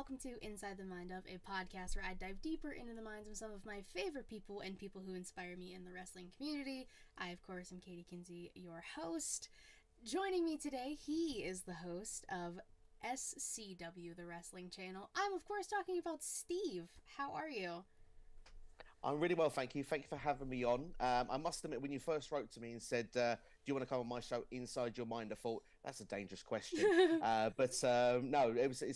welcome to Inside the Mind of, a podcast where I dive deeper into the minds of some of my favorite people and people who inspire me in the wrestling community. I, of course, am Katie Kinsey, your host. Joining me today, he is the host of SCW, the wrestling channel. I'm, of course, talking about Steve. How are you? I'm really well, thank you. Thank you for having me on. I must admit, when you first wrote to me and said, "Do you want to come on my show, Inside Your Mind?" I thought that's a dangerous question. No, it's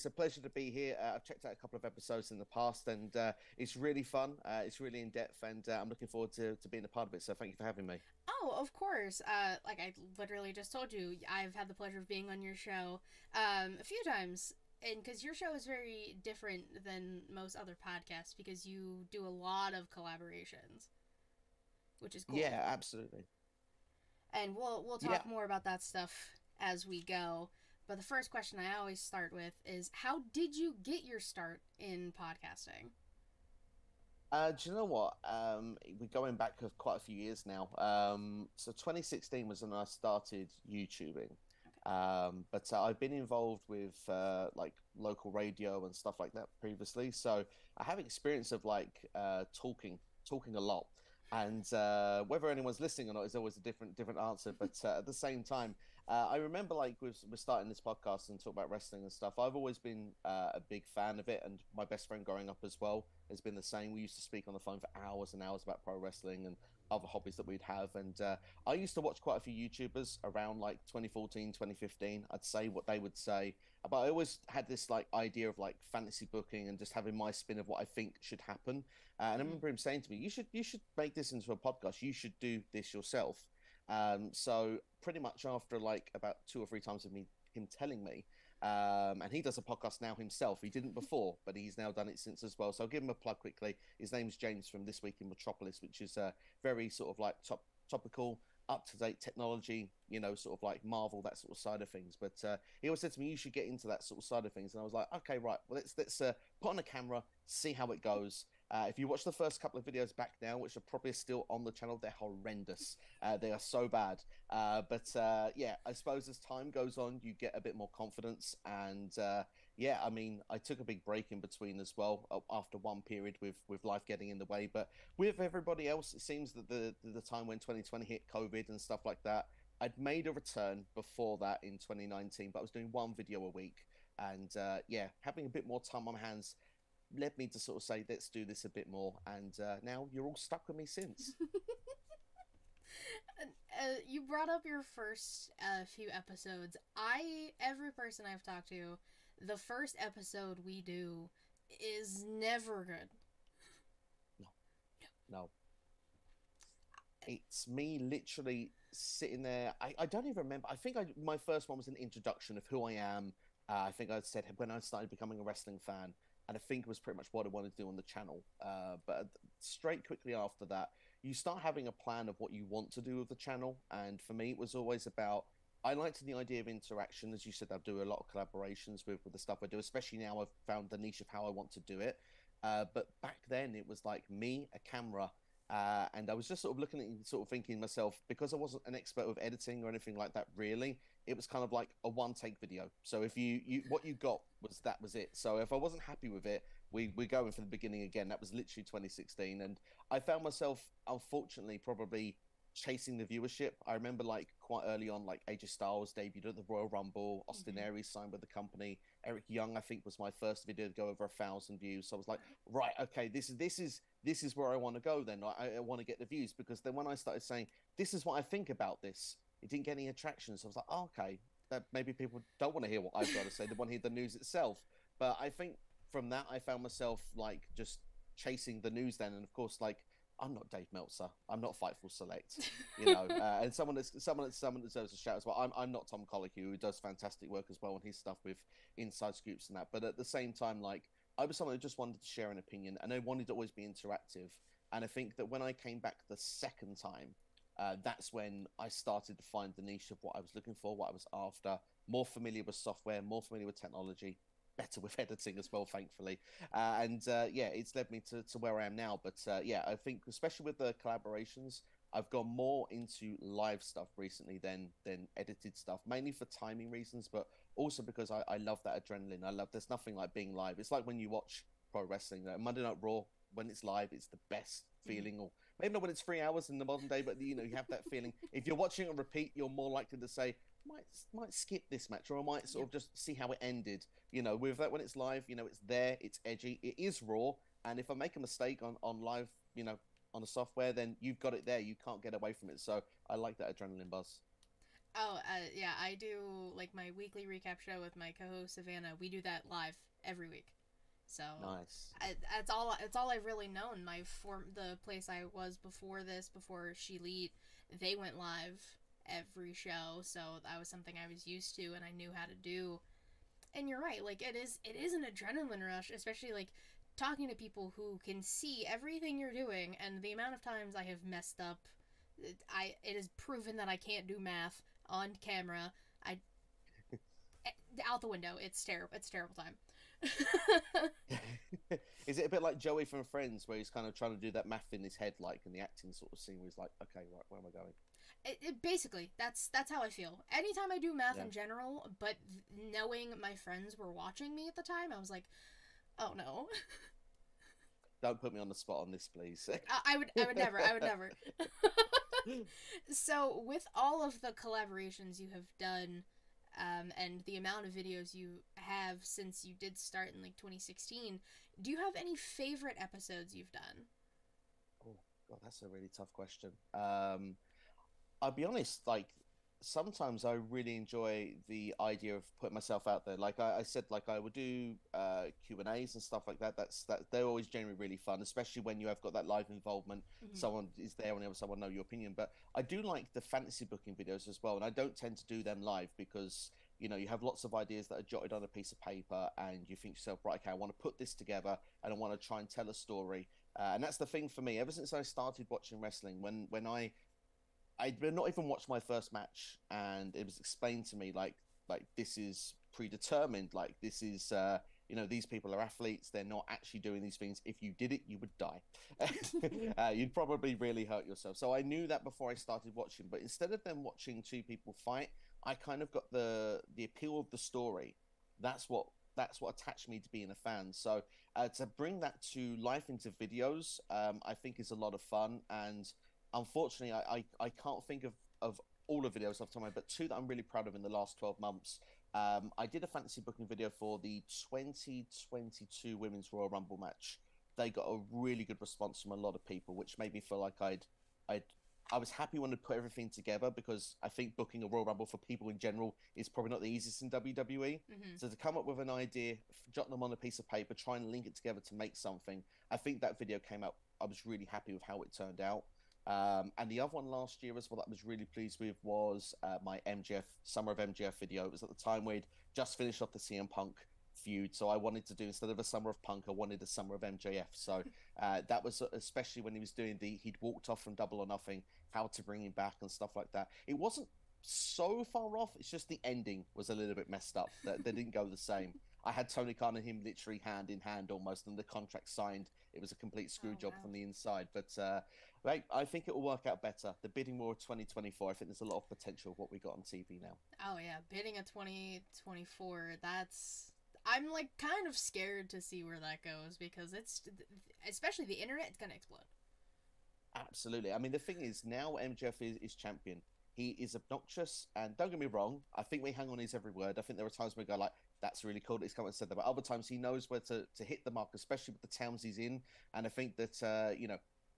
a pleasure to be here. I've checked out a couple of episodes in the past, and it's really fun. It's really in depth, and I'm looking forward to being a part of it. So thank you for having me. Oh, of course. Like I literally just told you, I've had the pleasure of being on your show a few times. And because your show is very different than most other podcasts, because you do a lot of collaborations, which is cool. Yeah, absolutely. And we'll Yeah. talk more about that stuff as we go. But the first question I always start with is, how did you get your start in podcasting? Do you know what? We're going back quite a few years now. So 2016 was when I started YouTubing. But I've been involved with like local radio and stuff like that previously. So I have experience of like talking a lot. And whether anyone's listening or not is always a different answer. But at the same time, I remember like we're starting this podcast and talk about wrestling and stuff. I've always been a big fan of it, and my best friend growing up as well has been the same. We used to speak on the phone for hours and hours about pro wrestling and other hobbies that we'd have. And I used to watch quite a few YouTubers around like 2014, 2015. I'd say what they would say, but I always had this like idea of like fantasy booking and just having my spin of what I think should happen. And I Mm-hmm. remember him saying to me, "You should make this into a podcast. You should do this yourself." So pretty much after like about two or three times of him telling me, and he does a podcast now himself. He didn't before, but he's now done it since as well. So I'll give him a plug quickly. His name's James from This Week in Metropolis, which is very sort of like topical, up to date technology. You know, sort of like Marvel, that sort of side of things. But he always said to me, "You should get into that sort of side of things." And I was like, "Okay, right. Well, let's put on a camera, see how it goes." If you watch the first couple of videos back now, which are probably still on the channel, they're horrendous. They are so bad. But yeah, I suppose as time goes on, you get a bit more confidence. And yeah, I mean, I took a big break in between as well after one period with life getting in the way. But with everybody else, it seems that the time when 2020 hit COVID and stuff like that, I'd made a return before that in 2019, but I was doing one video a week. And yeah, having a bit more time on my hands led me to sort of say, let's do this a bit more. And now you're all stuck with me since. You brought up your first few episodes. Every person I've talked to, the first episode we do is never good. No, no. It's me literally sitting there. I don't even remember. I think my first one was an introduction of who I am. I think I said when I started becoming a wrestling fan, and I think it was pretty much what I wanted to do on the channel. But straight quickly after that, you start having a plan of what you want to do with the channel. And for me, it was always about I liked the idea of interaction. As you said, I do a lot of collaborations with the stuff I do, especially now I've found the niche of how I want to do it. But back then, it was like me, a camera, and I was just sort of looking at it, sort of thinking to myself, because I wasn't an expert with editing or anything like that, really, it was kind of like a one take video. So if you what you got was it. So if I wasn't happy with it, we're going from the beginning again. That was literally 2016, and I found myself, unfortunately, probably chasing the viewership. I remember like quite early on, like AJ Styles debuted at the Royal Rumble, Austin Mm-hmm. Aries signed with the company, Eric Young, I think, was my first video to go over 1,000 views. So I was like, right, okay, this is where I want to go. Then I want to get the views, because then when I started saying this is what I think about this, it didn't get any attraction. So I was like, oh, okay, that maybe people don't want to hear what I've got to say. They want to hear the news itself. But I think from that, I found myself like just chasing the news then, and of course, like I'm not Dave Meltzer. I'm not Fightful Select, and someone that deserves a shout as well. I'm not Tom Colicky, who does fantastic work as well on his stuff with inside scoops and that. But at the same time, like I was someone who just wanted to share an opinion, and I wanted to always be interactive. And I think that when I came back the second time, that's when I started to find the niche of what I was looking for, what I was after. More familiar with software, more familiar with technology, better with editing as well, thankfully. And yeah, it's led me to where I am now. But yeah, I think especially with the collaborations, I've gone more into live stuff recently than edited stuff, mainly for timing reasons, but also because I love that adrenaline. I love there's nothing like being live. It's like when you watch pro wrestling, Monday Night Raw, when it's live, it's the best Mhm. feeling. Or maybe not when it's 3 hours in the modern day, but you have that feeling. If you're watching on repeat, you're more likely to say, might skip this match, or I might sort Yep. of just see how it ended. With that when it's live, it's there, it's edgy, it is raw, and if I make a mistake on live, on the software, then you've got it there. You can't get away from it. So I like that adrenaline buzz. Oh, yeah, I do like my weekly recap show with my co-host Savannah. We do that live every week. So Nice. that's all. It's all I've really known. The place I was before this, before ShElite, they went live every show. So that was something I was used to and I knew how to do. And you're right. Like it is an adrenaline rush, especially like talking to people who can see everything you're doing and the amount of times I have messed up. It is proven that I can't do math on camera. I out the window. It's terrible. It's a terrible time. Is it a bit like Joey from Friends, where he's kind of trying to do that math in his head, like in the acting sort of scene, where he's like, okay, right, where am I going? Basically, that's how I feel. Anytime I do math Yeah. in general, but knowing my friends were watching me at the time, I was like, oh no. Don't put me on the spot on this, please. I would never. So, with all of the collaborations you have done, and the amount of videos you have since you did start in like 2016, do you have any favorite episodes you've done? Oh God, that's a really tough question. I'll be honest, like sometimes I really enjoy the idea of putting myself out there. Like I said, like I would do Q&As and stuff like that. That they're always generally really fun, especially when you have got that live involvement. Mm-hmm. Someone is there and someone know your opinion. But I do like the fantasy booking videos as well, and I don't tend to do them live because you have lots of ideas that are jotted on a piece of paper, and you think to yourself, right, okay, I want to put this together, and I want to try and tell a story. And that's the thing for me. Ever since I started watching wrestling, when I'd not even watched my first match, and it was explained to me like this is predetermined. Like this is these people are athletes. They're not actually doing these things. If you did it, you would die. You'd probably really hurt yourself. So I knew that before I started watching. But instead of them watching two people fight, I kind of got the appeal of the story. That's what that's what attached me to being a fan. So to bring that to life into videos, I think is a lot of fun. And unfortunately, I can't think of all the videos off the top of my head, but two that I'm really proud of in the last 12 months. I did a fantasy booking video for the 2022 Women's Royal Rumble match. They got a really good response from a lot of people, which made me feel like I'd I was happy when I put everything together because I think booking a Royal Rumble for people in general is probably not the easiest in WWE. Mm-hmm. So to come up with an idea, jot them on a piece of paper, try and link it together to make something, I think that video came out. I was really happy with how it turned out. And the other one last year as well that I was really pleased with was my MGF Summer of MGF video. It was at the time we'd just finished off the CM Punk feud, so I wanted to do, instead of a Summer of Punk, I wanted a Summer of MJF. So that was especially when he was doing he'd walked off from Double or Nothing, how to bring him back and stuff like that. It wasn't so far off. It's just the ending was a little bit messed up. That they didn't go the same. I had Tony Khan and him literally hand in hand almost, and the contract signed. It was a complete screw Oh job wow. from the inside. But right, I think it will work out better. The bidding war of 2024, I think there's a lot of potential of what we got on TV now. Oh yeah, bidding at 2024. That's I'm like kind of scared to see where that goes because it's especially the internet's gonna explode. Absolutely. I mean, the thing is, now MJF is champion. He is obnoxious, and don't get me wrong. I think we hang on his every word. I think there are times where we go like, "That's really cool that he's come and said that," but other times he knows where to hit the mark, especially with the towns he's in. And I think that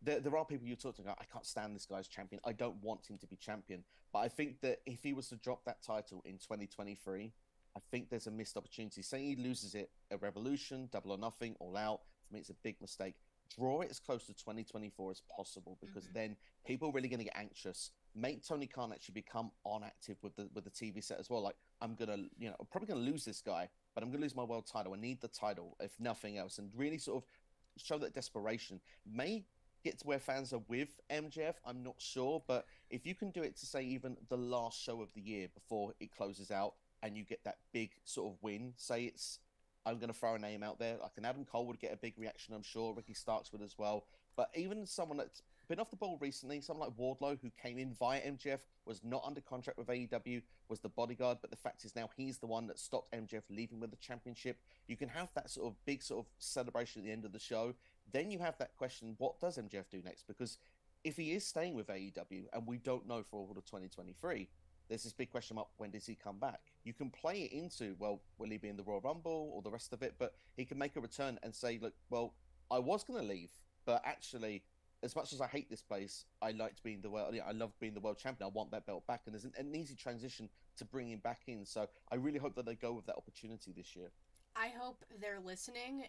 there are people you talk to go, "I can't stand this guy's champion. I don't want him to be champion." But I think that if he was to drop that title in 2023, I think there's a missed opportunity. Saying he loses it at Revolution, Double or Nothing, All Out, for me, it's a big mistake. Draw it as close to 2024 as possible because Mm-hmm. then people are really going to get anxious. Make Tony Khan actually become on active with the TV set as well. Like I'm gonna, I'm probably gonna lose this guy, but I'm gonna lose my world title. I need the title if nothing else, and really sort of show that desperation. May get to where fans are with MJF. I'm not sure, but if you can do it to say even the last show of the year before it closes out, and you get that big sort of win, say it's I'm going to throw a name out there. Like an Adam Cole would get a big reaction, I'm sure. Ricky Starks would as well. But even someone that's been off the ball recently. Someone like Wardlow, who came in via MJF, was not under contract with AEW, was the bodyguard, but the fact is now he's the one that stopped MJF leaving with the championship. You can have that sort of big sort of celebration at the end of the show. Then you have that question, what does MJF do next? Because if he is staying with AEW, and we don't know for all of 2023, there's this big question mark, when does he come back? You can play it into, well, will he be in the Royal Rumble or the rest of it? But he can make a return and say, look, well, I was going to leave, but actually, as much as I hate this place, I liked being the world. I love being the world champion. I want that belt back, and there's an easy transition to bring him back in. So I really hope that they go with that opportunity this year. I hope they're listening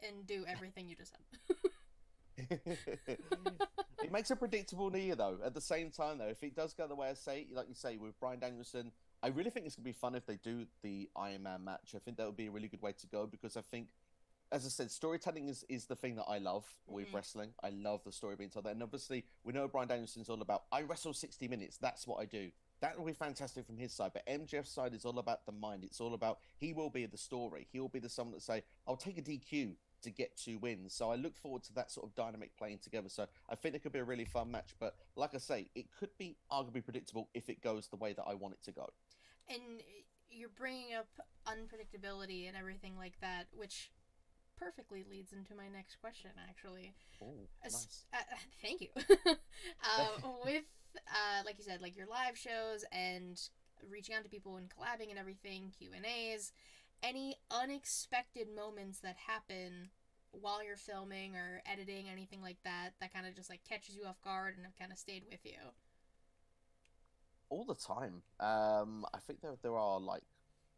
and do everything you just said. It makes a predictable year, though. At the same time, though, if it does go the way I say, like you say, with Bryan Danielson, I really think it's going to be fun if they do the Iron Man match. I think that would be a really good way to go, because I think, as I said, storytelling is the thing that I love with wrestling. I love the story being told. And obviously, we know Bryan Danielson's all about, I wrestle 60 minutes. That's what I do. That will be fantastic from his side. But MJF's side is all about the mind. It's all about, he will be the story. He will be the someone that say, I'll take a DQ to get 2 wins. So I look forward to that sort of dynamic playing together. So I think it could be a really fun match. But like I say, it could be arguably predictable if it goes the way that I want it to go. And you're bringing up unpredictability and everything like that, which perfectly leads into my next question, actually. Oh, nice. Thank you. With, like you said, like your live shows and reaching out to people and collabing and everything, Q&As, any unexpected moments that happen while you're filming or editing, anything like that, that kind of just like catches you off guard and have kind of stayed with you? All the time. I think there are like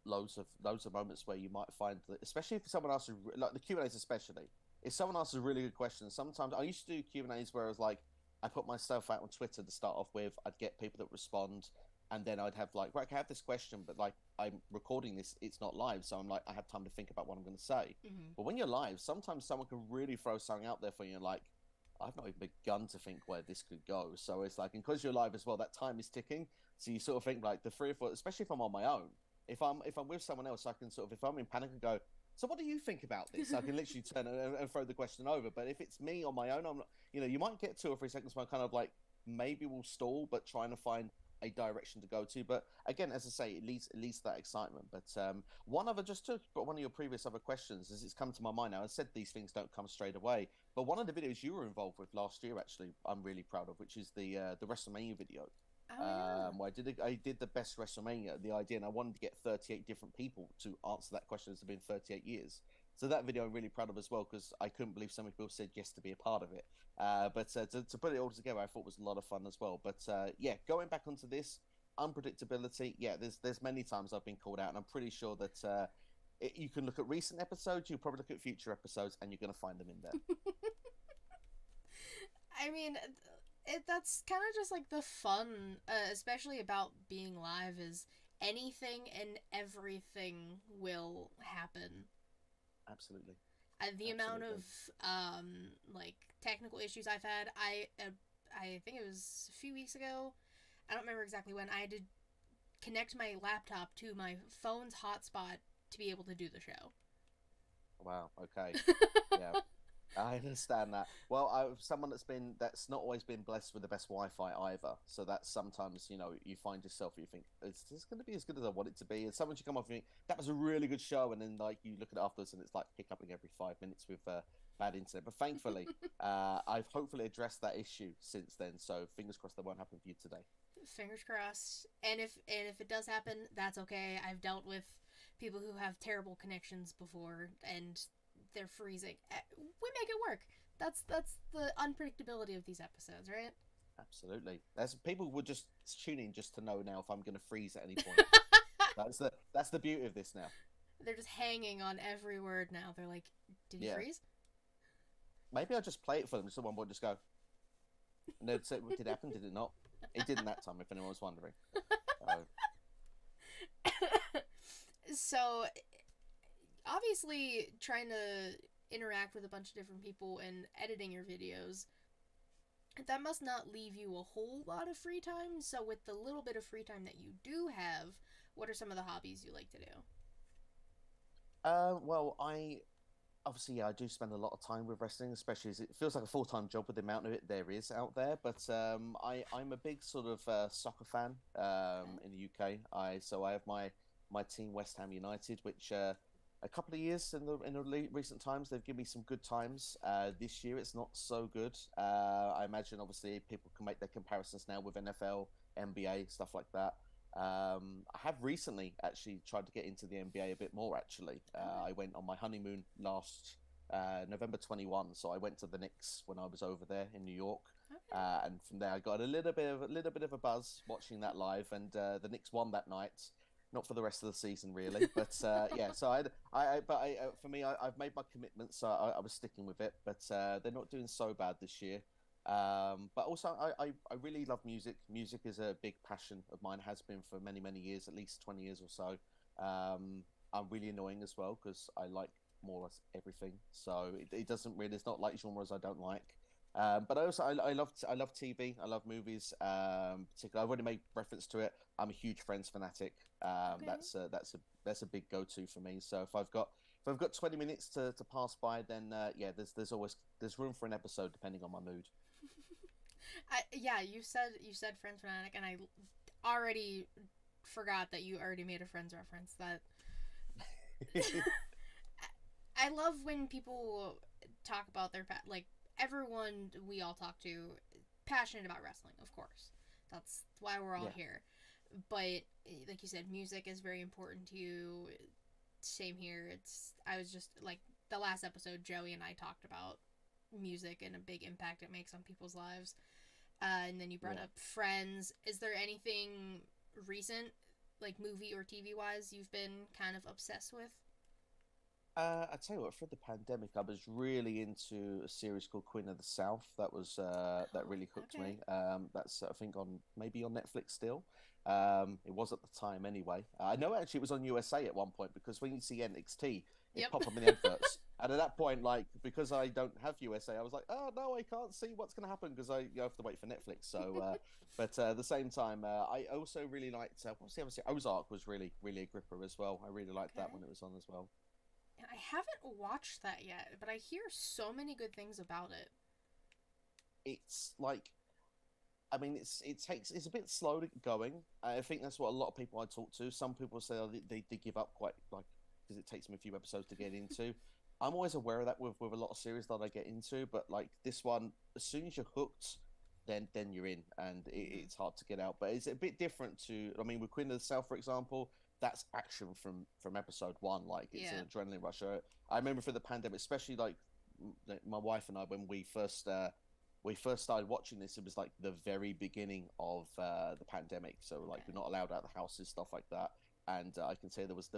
loads of moments where you might find that, especially if someone asks, like the Q&As especially, if someone asks a really good question. Sometimes I used to do Q&As where I was like, I put myself out on Twitter to start off with, I'd get people that respond, and then I'd have like, right, I have this question, but like I'm recording this, it's not live, so I'm like, I have time to think about what I'm going to say. But when you're live, sometimes someone can really throw something out there for you, and like, I've not even begun to think where this could go. So it's like, and because you're live as well, that time is ticking, so you sort of think like the 3 or 4, especially if I'm on my own. If I'm with someone else, I can sort of, if I'm in panic, and go, so what do you think about this? I can literally turn and throw the question over. But if it's me on my own, I'm not, you might get 2 or 3 seconds where I kind of like, maybe we'll stall, but trying to find a direction to go to. But again, as I say, it leads that excitement. But one other, just to one of your previous other questions, as it's come to my mind now, I said these things don't come straight away, but one of the videos you were involved with last year, actually, I'm really proud of, which is the WrestleMania video. Where I did the best WrestleMania, the idea, and I wanted to get 38 different people to answer that question. It's been 38 years. So that video I'm really proud of as well, because I couldn't believe so many people said yes to be a part of it. But to put it all together, I thought was a lot of fun as well. But yeah, going back onto this, unpredictability, yeah, there's many times I've been called out, and I'm pretty sure that you can look at recent episodes, you'll probably look at future episodes, and you're going to find them in there. I mean, that's kind of just like the fun, especially about being live, is anything and everything will happen. Absolutely. The amount of like technical issues I've had, I think it was a few weeks ago, I don't remember exactly when, I had to connect my laptop to my phone's hotspot to be able to do the show. Wow. Okay. Yeah. I understand that. Well, I'm someone that's not always been blessed with the best Wi-Fi either. So that's sometimes, you find yourself, you think, is this going to be as good as I want it to be? And sometimes you come off and think, that was a really good show. And then like you look at it afterwards and it's like hiccuping every 5 minutes with bad internet. But thankfully, I've hopefully addressed that issue since then. So fingers crossed that won't happen for you today. Fingers crossed. And if it does happen, that's okay. I've dealt with people who have terrible connections before, and they're freezing. We make it work. That's the unpredictability of these episodes, right? Absolutely. People would just tune in just to know now if I'm going to freeze at any point. That's the beauty of this now. They're just hanging on every word now. They're like, did you freeze? Maybe I'll just play it for them. Someone would just go, and they'd say, did it happen? Did it not? It didn't that time, if anyone was wondering. So, obviously, trying to interact with a bunch of different people and editing your videos, that must not leave you a whole lot of free time. So with the little bit of free time that you do have, what are some of the hobbies you like to do? Well, I obviously, yeah, I do spend a lot of time with wrestling, especially as it feels like a full-time job with the amount of it there is out there. But I'm a big sort of soccer fan Okay. in the UK. I have my team West Ham United, which a couple of years in the recent times they've given me some good times. This year it's not so good. I imagine obviously people can make their comparisons now with NFL, NBA, stuff like that. I have recently actually tried to get into the NBA a bit more. Actually, Okay. I went on my honeymoon last November 21, so I went to the Knicks when I was over there in New York, Okay. and from there I got a little bit of a buzz watching that live, and the Knicks won that night. Not for the rest of the season, really, but yeah. So for me, I've made my commitment, so I was sticking with it. But they're not doing so bad this year. But also, I really love music. Music is a big passion of mine, has been for many, many years, at least 20 years or so. I'm really annoying as well because I like more or less everything. So it doesn't really, it's not like genres I don't like. But I love TV. I love movies. Particularly, I've already made reference to it. I'm a huge Friends fanatic. Okay. That's a big go-to for me. So if I've got 20 minutes to pass by, then yeah, there's room for an episode depending on my mood. Yeah, you said Friends fanatic, and I already forgot that you already made a Friends reference. That I love when people talk about their like everyone we all talk to passionate about wrestling, of course. That's why we're all Yeah, here. But like you said, music is very important to you. Same here. It's I was just like the last episode Joey and I talked about music and a big impact it makes on people's lives. And then you brought yeah. up Friends. Is there anything recent, like movie or TV wise, you've been kind of obsessed with? I tell you what, for the pandemic, I was really into a series called Queen of the South. That Oh, really hooked okay. me. That's I think on maybe on Netflix still. It was at the time anyway. I know actually it was on USA at one point because when you see NXT, it Yep. pop up in the adverts. And at that point, like because I don't have USA, I was like, oh no, I can't see what's going to happen because you have to wait for Netflix. So, but at the same time, I also really liked what's the other series? Ozark was really a gripper as well. I really liked that Okay. when it was on as well. I haven't watched that yet, but I hear so many good things about it. It's like it's a bit slow to going. I think that's what a lot of people I talk to. Some people say they give up quite like because it takes them a few episodes to get into. I'm always aware of that with a lot of series that I get into, but like this one, as soon as you're hooked, then you're in, and Mm-hmm. it's hard to get out. But it's a bit different to I mean, with Queen of the South, for example, that's action from episode one. Like it's Yeah. an adrenaline rush. I remember for the pandemic, especially like my wife and I when we first started watching this, it was like the very beginning of the pandemic. So like we're Okay. not allowed out of the houses, stuff like that. And I can say there was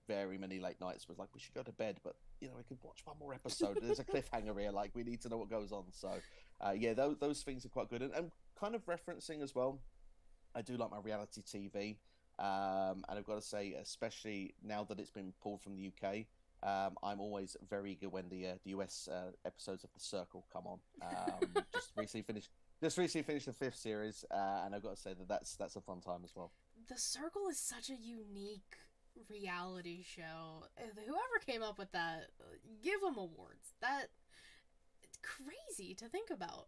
very many late nights. Was like we should go to bed, but we could watch one more episode. There's a cliffhanger here. Like we need to know what goes on. So yeah, those things are quite good, and kind of referencing as well. I do like my reality TV, and I've got to say, especially now that it's been pulled from the UK, I'm always very eager when the US episodes of The Circle come on. Just recently finished the fifth series, and I've got to say that's a fun time as well. The Circle is such a unique reality show. Whoever came up with that, give them awards. That it's crazy to think about.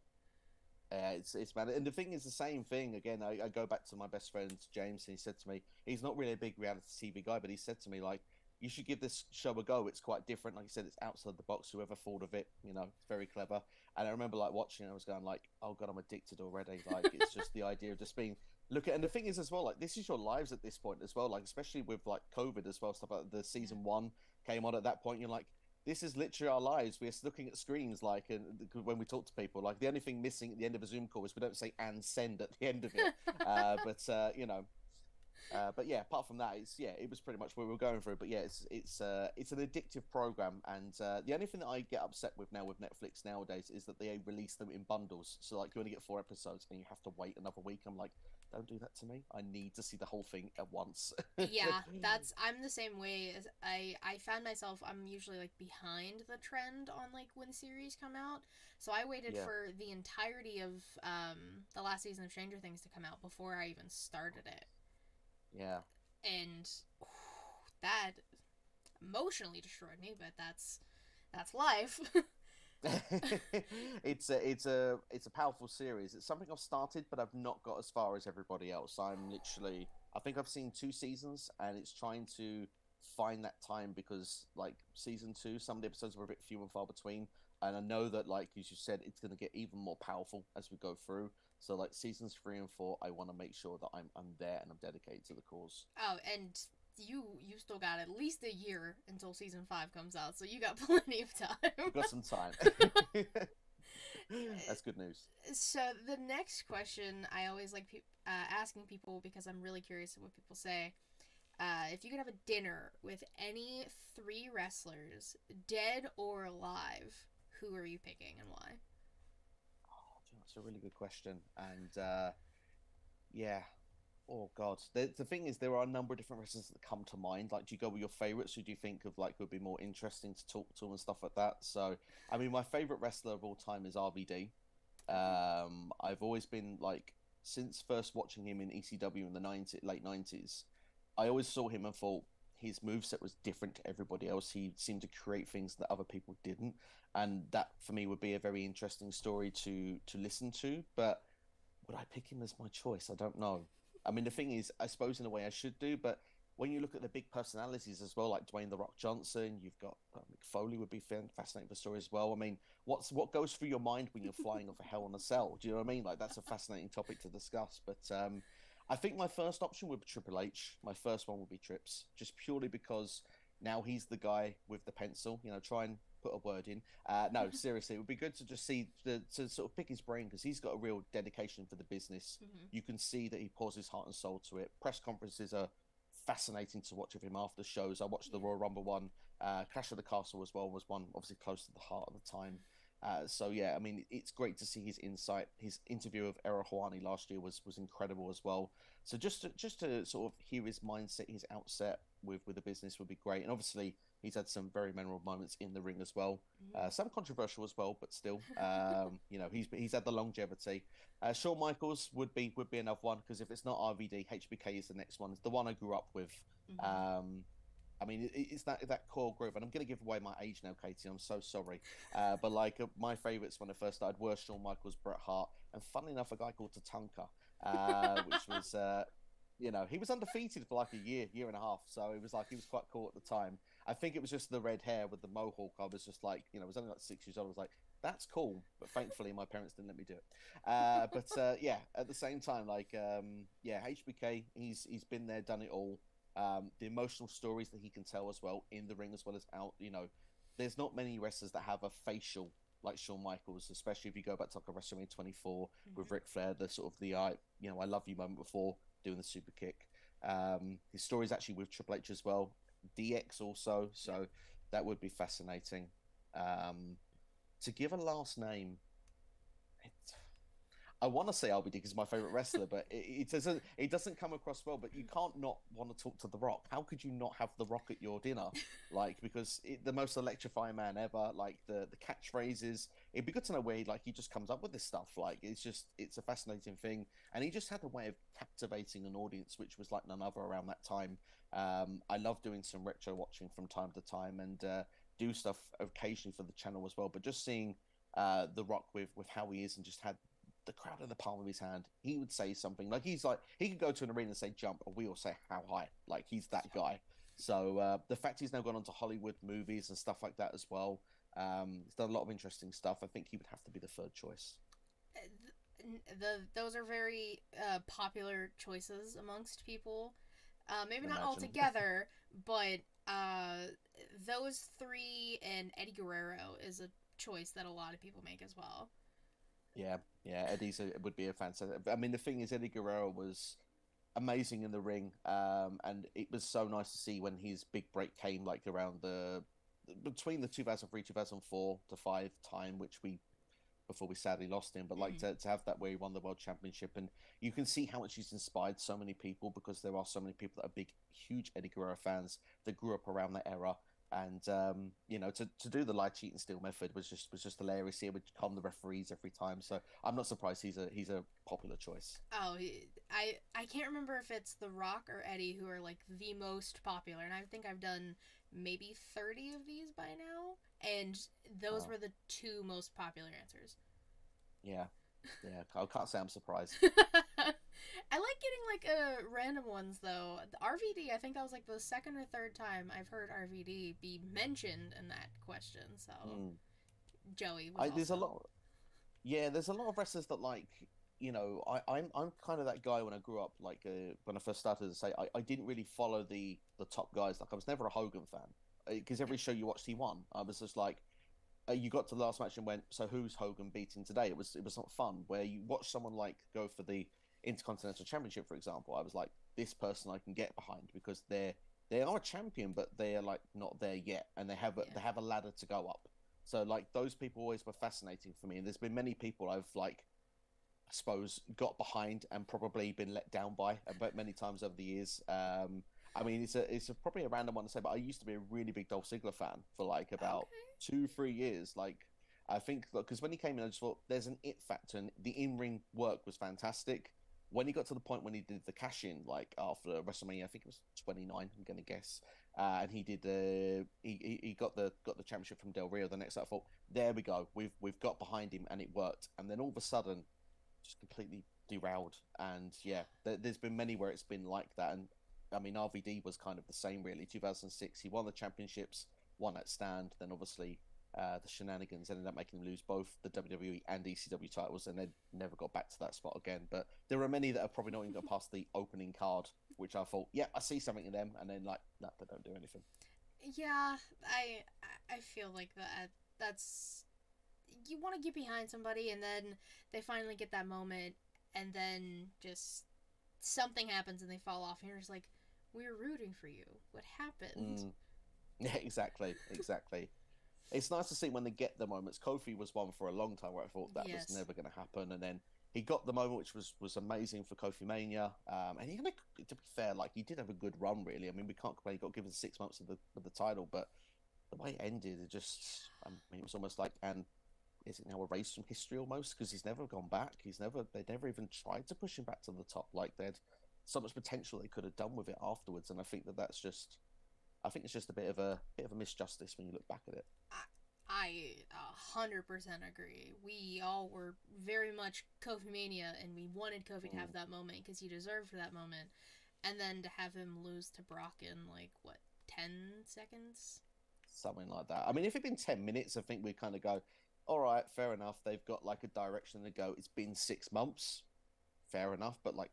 It's man, and the thing is the same thing again. I go back to my best friend James, and he said to me, he's not really a big reality TV guy, but he said to me like, you should give this show a go. It's quite different. Like you said, it's outside the box. Whoever thought of it, it's very clever. And I remember like watching, it, I was going like, oh god, I'm addicted already. Like it's just the idea of just being look at, and the thing is as well, like this is your lives at this point as well. Like especially with like COVID as well, stuff like the Yeah. season one came on at that point. You're like, this is literally our lives. We're looking at screens like, and when we talk to people, like the only thing missing at the end of a Zoom call is we don't say "and send" at the end of it. But yeah, apart from that, it was pretty much what we were going through. But yeah, it's an addictive program, and the only thing that I get upset with now with Netflix nowadays is that they release them in bundles. So like you only get 4 episodes, and you have to wait another week. I'm like, don't do that to me. I need to see the whole thing at once. Yeah, that's I'm the same way as I found myself I'm usually like behind the trend on like when series come out. So I waited Yeah, for the entirety of the last season of Stranger Things to come out before I even started it. yeah. And that emotionally destroyed me, but that's that's life. It's a powerful series. It's something I've started, but I've not got as far as everybody else. I think I've seen 2 seasons, and it's trying to find that time because like season 2, some of the episodes were a bit few and far between, and I know that like as you said, it's going to get even more powerful as we go through. So like seasons 3 and 4, I want to make sure that I'm there and I'm dedicated to the cause. Oh, and you still got at least a year until season 5 comes out, so you got plenty of time. We've got some time. That's good news. So the next question I always like asking people because I'm really curious what people say. If you could have a dinner with any 3 wrestlers, dead or alive, who are you picking and why? Oh, that's a really good question. And yeah, oh God, the thing is, there are a number of different wrestlers that come to mind. Like, do you go with your favorites, or do you think of like would be more interesting to talk to and stuff like that? So, I mean, my favorite wrestler of all time is RVD. I've always been like since first watching him in ECW in the late 90s. I always saw him and thought his moveset was different to everybody else. He seemed to create things that other people didn't, and that for me would be a very interesting story to listen to. But would I pick him as my choice? I don't know. I mean, the thing is, I suppose in a way I should do, but when you look at the big personalities as well, like Dwayne the Rock Johnson, you've got Mick Foley would be fascinating for story as well. I mean, what goes through your mind when you're flying off a Hell in a Cell? Do you know what I mean? Like that's a fascinating topic to discuss. But I think my first option would be Triple H. My first one would be Trips, just purely because now he's the guy with the pencil. You know, try and put a word in. No, seriously, it would be good to just to sort of pick his brain because he's got a real dedication for the business. Mm-hmm. You can see that he pours his heart and soul to it. Press conferences are fascinating to watch of him after shows. I watched the Royal Rumble one. Clash of the Castle as well was one obviously close to the heart at the time. So yeah, I mean, it's great to see his insight. His interview of Errol Hawani last year was incredible as well. So just to sort of hear his mindset, his outset with the business would be great. And obviously, he's had some very memorable moments in the ring as well. Some controversial as well, but still, you know, he's had the longevity. Shawn Michaels would be another one because if it's not RVD, HBK is the next one. It's the one I grew up with. Mm-hmm. I mean, it's that core group, and I'm going to give away my age now, Katie. I'm so sorry, but like my favourites when I first started were Shawn Michaels, Bret Hart, and funnily enough, a guy called Tatanka, which was, you know, he was undefeated for like a year and a half, so it was like he was quite cool at the time. I think it was just the red hair with the mohawk. I was just like, you know, I was only like 6 years old. I was like, that's cool, but thankfully my parents didn't let me do it. But yeah, at the same time, like, yeah, HBK, he's been there, done it all. The emotional stories that he can tell as well in the ring as well as out. You know, there's not many wrestlers that have a facial like Shawn Michaels, especially if you go back to like a WrestleMania 24 with Ric Flair, the sort of the you know, I love you moment before doing the super kick. His stories actually with Triple H as well, DX also, so that would be fascinating. To give a last name, I want to say RBD because my favorite wrestler, but it doesn't come across well. But you can't not want to talk to The Rock. How could you not have The Rock at your dinner? Like, because the most electrifying man ever. Like the catchphrases. It'd be good to know where he just comes up with this stuff. Like it's a fascinating thing, and he just had a way of captivating an audience, which was like none other around that time. I love doing some retro watching from time to time, and do stuff occasionally for the channel as well. But just seeing The Rock with how he is, and just had the crowd in the palm of his hand, he would say something like he could go to an arena and say jump, and we all say how high. Like he's that guy. So the fact he's now gone on to Hollywood movies and stuff like that as well, he's done a lot of interesting stuff. I think he would have to be the third choice. Those are very popular choices amongst people. Maybe not all together, but those 3 and Eddie Guerrero is a choice that a lot of people make as well. Yeah, Eddie's would be a fantastic. I mean, the thing is, Eddie Guerrero was amazing in the ring, and it was so nice to see when his big break came, like around between the 2003, 2004 to 5 time, which before we sadly lost him, but like to have that where he won the world championship, and you can see how much he's inspired so many people because there are so many people that are big, huge Eddie Guerrero fans that grew up around that era. And to do the lie, cheat, and steal method was just hilarious. He would calm the referees every time, so I'm not surprised he's a popular choice. Oh, I can't remember if it's The Rock or Eddie who are like the most popular, and I think I've done maybe 30 of these by now, and those Wow. were the two most popular answers. Yeah, yeah. I can't say I'm surprised. I like getting like random ones though. The RVD, I think that was like the second or third time I've heard RVD be mentioned in that question. So Mm. Joey was I there's a also. lot. Yeah, there's a lot of wrestlers that I'm kind of that guy when I grew up, when I first started to say I didn't really follow the top guys. Like I was never a Hogan fan because every Yep. show you watched he won. I was just like, you got to the last match and went, so who's Hogan beating today? It was not fun. Where you watch someone like go for the Intercontinental Championship, for example, I was like, this person I can get behind because they are a champion, but they are like not there yet, and Yeah. they have a ladder to go up. So like those people always were fascinating for me, and there's been many people I've like I suppose got behind and probably been let down by about many times over the years. I mean, probably a random one to say, but I used to be a really big Dolph Ziggler fan for like about Okay. 2 3 years. Like I think because when he came in, I just thought there's an it factor, and the in ring work was fantastic. When he got to the point when he did the cash in, like after WrestleMania, I think it was 29, I'm gonna guess, and he did he got the championship from Del Rio the next. I thought, there we go, we've got behind him, and it worked. And then all of a sudden, just completely derailed. And yeah, there's been many where it's been like that. And I mean, RVD was kind of the same, really. 2006, he won the championships, won at Stand. Then obviously, the shenanigans ended up making him lose both the WWE and ECW titles, and they never got back to that spot again. But there are many that have probably not even got past the opening card, which I thought, yeah, I see something in them, and then like, no, they don't do anything. Yeah, I feel like that. That's you want to get behind somebody, and then they finally get that moment, and then just something happens and they fall off, and you're just like, we were rooting for you. What happened? Mm. Yeah, exactly, exactly. It's nice to see when they get the moments. Kofi was one for a long time where I thought that was Yes. never going to happen, and then he got the moment, which was amazing for Kofi Mania. And he, to be fair, like he did have a good run, really. I mean, we can't complain. He got given 6 months of the title, but the way it ended, I mean, it was almost like, and is it now erased from history almost? Because he's never gone back. They never even tried to push him back to the top. Like they had so much potential they could have done with it afterwards, and I think I think it's just a bit of a misjustice when you look back at it. I 100% agree. We all were very much Kofi Mania, and we wanted Kofi to Mm. have that moment because he deserved that moment. And then to have him lose to Brock in, like, what, 10 seconds? Something like that. I mean, if it'd been 10 minutes, I think we'd kind of go, all right, fair enough. They've got like a direction to go. It's been 6 months, fair enough. But like,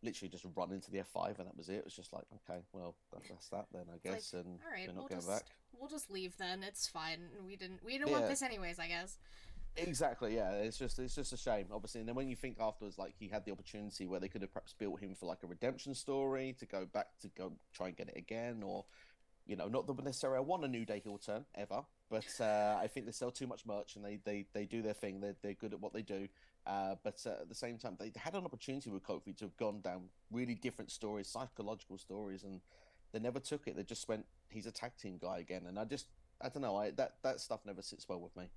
literally just run into the F5 and that was it. It was just like, okay, well, that's that then, I It's like, guess, and all right, we're not going back. we'll just leave then. It's fine. We didn't want Yeah, this anyways, I guess. exactly. Yeah, it's just a shame, obviously. And then when you think afterwards, like he had the opportunity where they could have perhaps built him for like a redemption story to go back to go try and get it again, or not that necessarily I want a New Day heel turn ever, but I think they sell too much merch and they do their thing. They're good at what they do. But at the same time, they had an opportunity with Kofi to have gone down really different stories, psychological stories, and they never took it. They just went, he's a tag team guy again, and I don't know, that stuff never sits well with me.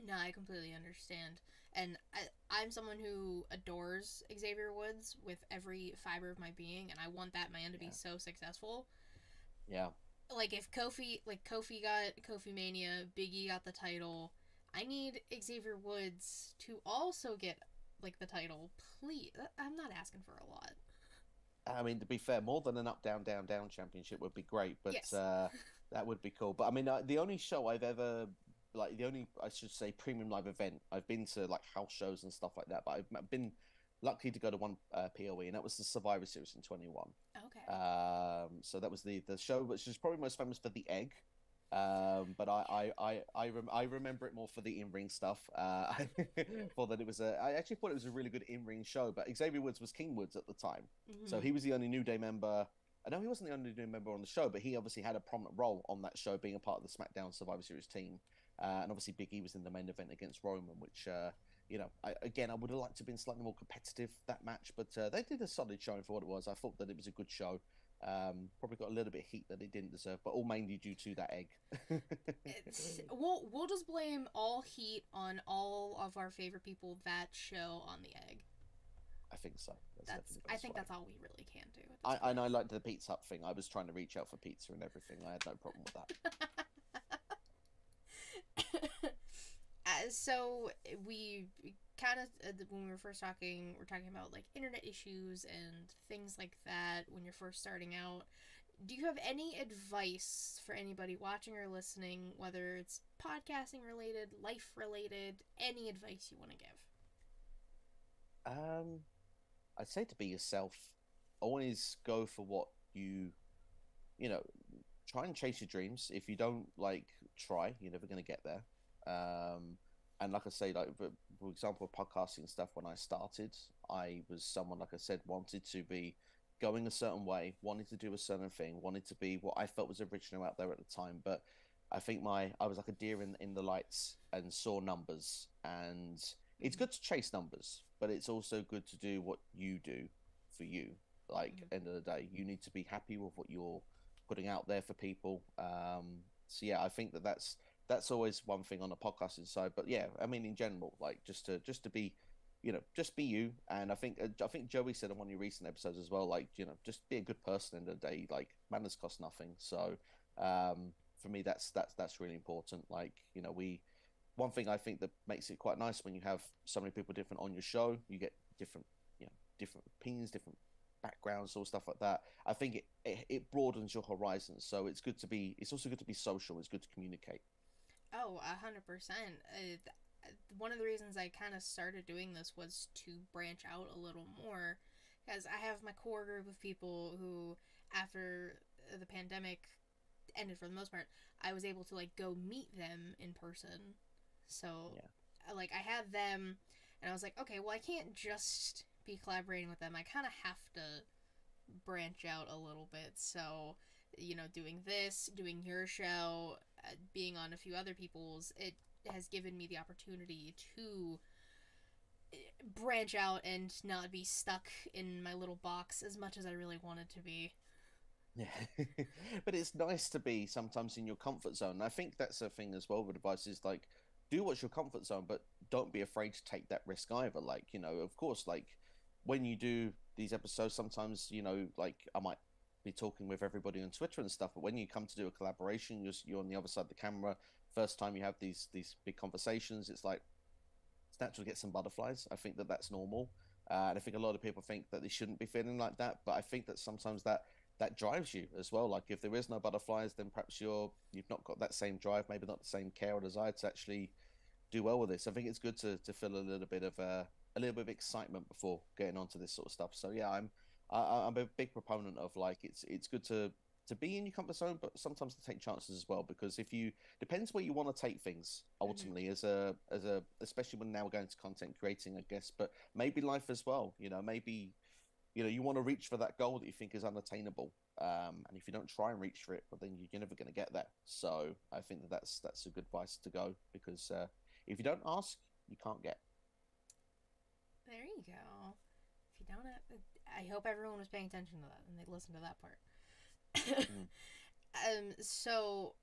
No, I completely understand. And I'm someone who adores Xavier Woods with every fiber of my being, and I want that man to be Yeah, so successful. yeah. Like if Kofi got Kofi Mania, Biggie got the title, I need Xavier Woods to also get like the title. Please, I'm not asking for a lot. I mean, to be fair, more than an up, down, down, down championship would be great, but Yes. that would be cool. But I mean, the only show I've ever, like, the only, I should say, premium live event, I've been to like house shows and stuff like that, but I've been lucky to go to one POE, and that was the Survivor Series in 21. Okay. So that was the show, which is probably most famous for the egg. But I remember it more for the in ring stuff. For that it was I actually thought it was a really good in ring show. But Xavier Woods was King Woods at the time, so Mm-hmm. he was the only New Day member. I know he wasn't the only new member on the show, but he obviously had a prominent role on that show, being a part of the SmackDown Survivor Series team. And obviously, Big E was in the main event against Roman, which I would have liked to have been slightly more competitive that match, but they did a solid showing for what it was. I thought that it was a good show. Probably got a little bit of heat that they didn't deserve, but all mainly due to that egg. We'll just blame all heat on all of our favorite people that show on the egg. I think so. I think that's all we really can do. And I liked the Pizza Hut thing. I was trying to reach out for pizza and everything. I had no problem with that. So we kind of, when we were first talking, we're talking about like internet issues and things like that when you're first starting out. Do you have any advice for anybody watching or listening, whether it's podcasting related, life related, any advice you want to give? I'd say to be yourself. Always go for what you know, try and chase your dreams. If you don't like try, you're never going to get there. And like I say, like for example, podcasting and stuff. When I started, I was someone, like I said, wanted to be going a certain way, wanted to do a certain thing, wanted to be what I felt was original out there at the time. But I think I was like a deer in the lights and saw numbers. And it's good to chase numbers, but it's also good to do what you do for you. Like, end of the day, you need to be happy with what you're putting out there for people. So yeah, I think that's always one thing on the podcasting side. But yeah, I mean, in general, like just to be, just be you. And I think Joey said on one of your recent episodes as well, like, just be a good person in the day. Like, manners cost nothing. So for me, that's really important. Like, one thing I think that makes it quite nice when you have so many people different on your show, you get different, different opinions, different backgrounds, or stuff like that. I think it broadens your horizons. So it's also good to be social. It's good to communicate. Oh, 100%. One of the reasons I kind of started doing this was to branch out a little more, because I have my core group of people who, after the pandemic ended for the most part, I was able to like go meet them in person. So, yeah. Like, I had them, and I was like, okay, well, I can't just be collaborating with them. I kind of have to branch out a little bit. So, doing this, doing your show, being on a few other people's, it has given me the opportunity to branch out and not be stuck in my little box as much as I really wanted to be. Yeah, but it's nice to be sometimes in your comfort zone. And I think that's the thing as well with advice is like, do what's your comfort zone, but don't be afraid to take that risk either. Like, of course, like when you do these episodes, sometimes, like I might be talking with everybody on Twitter and stuff, but when you come to do a collaboration, you're on the other side of the camera. First time you have these big conversations, it's like it's natural to get some butterflies. I think that's normal, and I think a lot of people think that they shouldn't be feeling like that. But I think that sometimes that drives you as well. Like if there is no butterflies, then perhaps you've not got that same drive, maybe not the same care or desire to actually do well with this. I think it's good to feel a little bit of excitement before getting onto this sort of stuff. So yeah, I'm a big proponent of like it's good to be in your comfort zone, but sometimes to take chances as well, because if you depends where you want to take things ultimately as a especially when now we're going to content creating, I guess, but maybe life as well. Maybe you want to reach for that goal that you think is unattainable, and if you don't try and reach for it, well, then you're never going to get there. So I think that's a good advice to go, because if you don't ask, you can't get. There you go. If you don't, I hope everyone was paying attention to that and they listened to that part. So,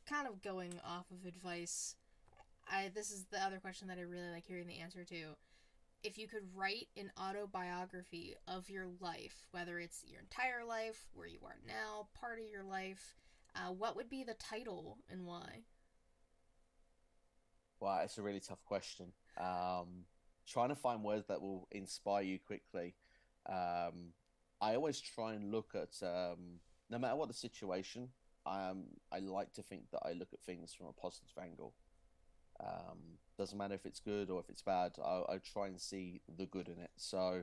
kind of going off of advice, this is the other question that I really like hearing the answer to. If you could write an autobiography of your life, whether it's your entire life, where you are now, part of your life, what would be the title and why? Wow, it's a really tough question. Trying to find words that will inspire you quickly. I always try and look at, no matter what the situation, I like to think that I look at things from a positive angle. Doesn't matter if it's good or if it's bad. I try and see the good in it. So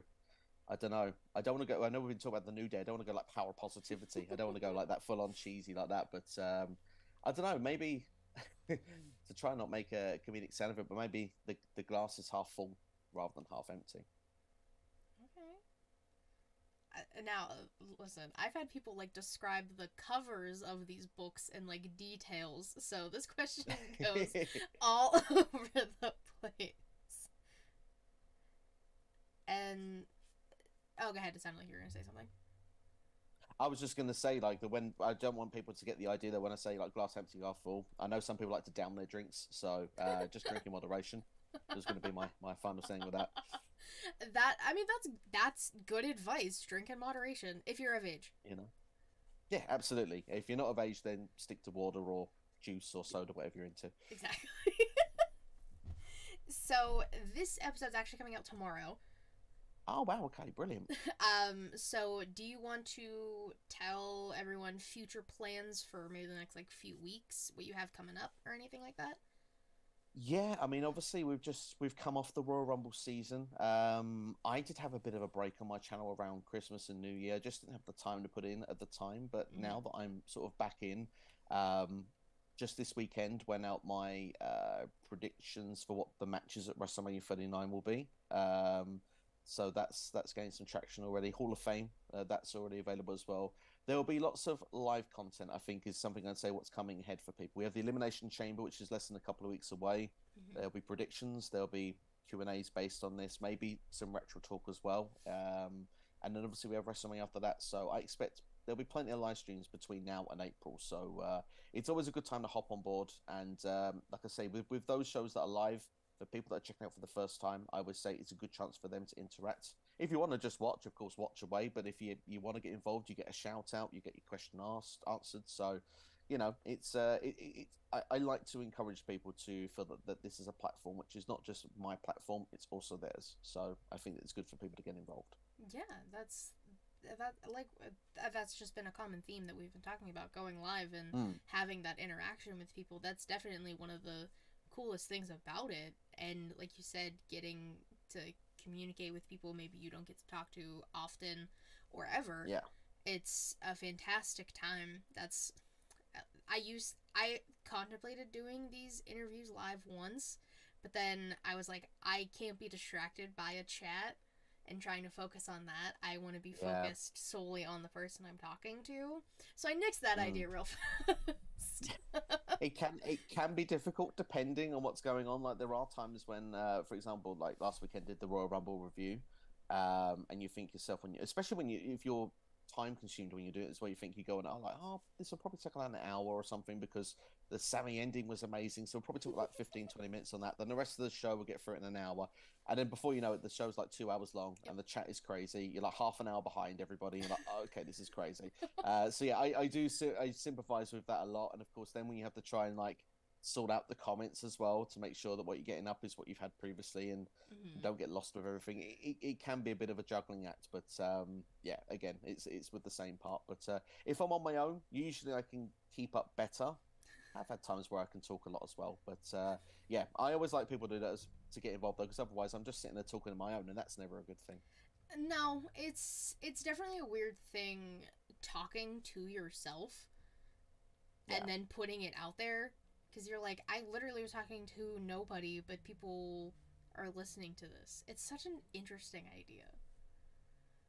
I don't know. I don't want to go. I know we've been talking about the New Day. I don't want to go like power positivity. I don't want to go like that full on cheesy like that. But I don't know. Maybe to try and not make a comedic sound of it, but maybe the glass is half full rather than half empty. Now, listen, I've had people like describe the covers of these books in like details, so this question goes all over the place. And go ahead. It sounded like you were gonna say something. I was just going to say, like, when I don't want people to get the idea that when I say like glass empty, half full, I know some people like to down their drinks, so just drink in moderation. Was going to be my final saying with that. I mean, that's good advice. Drink in moderation if you're of age. You know, yeah, absolutely. If you're not of age, then stick to water or juice or soda, whatever you're into. Exactly. So this episode's actually coming out tomorrow. Oh wow, okay, brilliant. So do you want to tell everyone future plans for maybe the next like few weeks, what you have coming up or anything like that? Yeah, I mean, obviously we've come off the Royal Rumble season. I did have a bit of a break on my channel around Christmas and New Year. Just didn't have the time to put in at the time. But now that I'm sort of back in, just this weekend went out my predictions for what the matches at WrestleMania 39 will be. So that's gaining some traction already. Hall of Fame, that's already available as well. There will be lots of live content, I think, is something I'd say what's coming ahead for people. We have the Elimination Chamber, which is less than a couple of weeks away. There'll be predictions. There'll be Q&As based on this. Maybe some retro talk as well. And then obviously we have WrestleMania after that. So I expect there'll be plenty of live streams between now and April. So it's always a good time to hop on board. And like I say, with those shows that are live, for people that are checking out for the first time, I would say it's a good chance for them to interact. If you want to just watch, of course, watch away. But if you want to get involved, you get a shout out, you get your question answered. So, you know, I like to encourage people to feel that this is a platform which is not just my platform; it's also theirs. So I think it's good for people to get involved. Yeah, that's just been a common theme that we've been talking about, going live and having that interaction with people. That's definitely one of the coolest things about it. And like you said, getting to communicate with people maybe you don't get to talk to often or ever. Yeah, it's a fantastic time. I contemplated doing these interviews live once, but then I was like, I can't be distracted by a chat and trying to focus on that. I want to be focused solely on the person I'm talking to. So I nixed that idea real fast. it can be difficult depending on what's going on. Like there are times when, for example, like last weekend did the Royal Rumble review, and you think yourself especially when if you're time consumed when you do it, is where you think you go and this will probably take around an hour or something because the Sammy ending was amazing, so we'll probably talk like 15-20 minutes on that, then the rest of the show will get through it in an hour, and then before you know it the show's like 2 hours long and the chat is crazy, you're like half an hour behind everybody, you're like, oh, okay, this is crazy. So yeah, I sympathize with that a lot. And of course then when you have to try and like sort out the comments as well to make sure that what you're getting up is what you've had previously and don't get lost with everything. It can be a bit of a juggling act, but yeah, again, it's with the same part. But if I'm on my own, usually I can keep up better. I've had times where I can talk a lot as well, but yeah, I always like people to do that to get involved though, because otherwise I'm just sitting there talking on my own, and that's never a good thing. No, it's definitely a weird thing talking to yourself and then putting it out there. Because you're like, I literally was talking to nobody, but people are listening to this. It's such an interesting idea.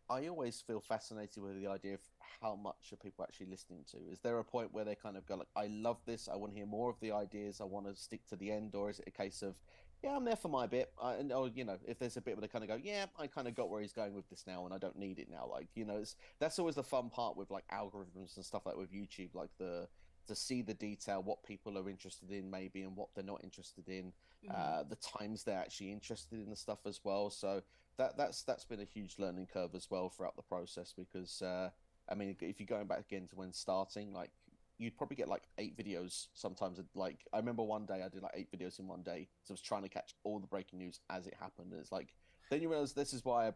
I always feel fascinated with the idea of how much are people actually listening to. Is there a point where they kind of go like, I love this, I want to hear more of the ideas, I want to stick to the end? Or is it a case of, yeah, I'm there for my bit, or, you know, if there's a bit where they kind of go, yeah, I kind of got where he's going with this now and I don't need it now. Like, you know, that's always the fun part with like algorithms and stuff like with YouTube, like to see the detail, what people are interested in maybe and what they're not interested in, the times they're actually interested in the stuff as well. So that's been a huge learning curve as well throughout the process, because I mean, if you're going back again to when starting, like you'd probably get like 8 videos sometimes. Like I remember one day I did like 8 videos in one day, so I was trying to catch all the breaking news as it happened. And it's like, then you realize this is why I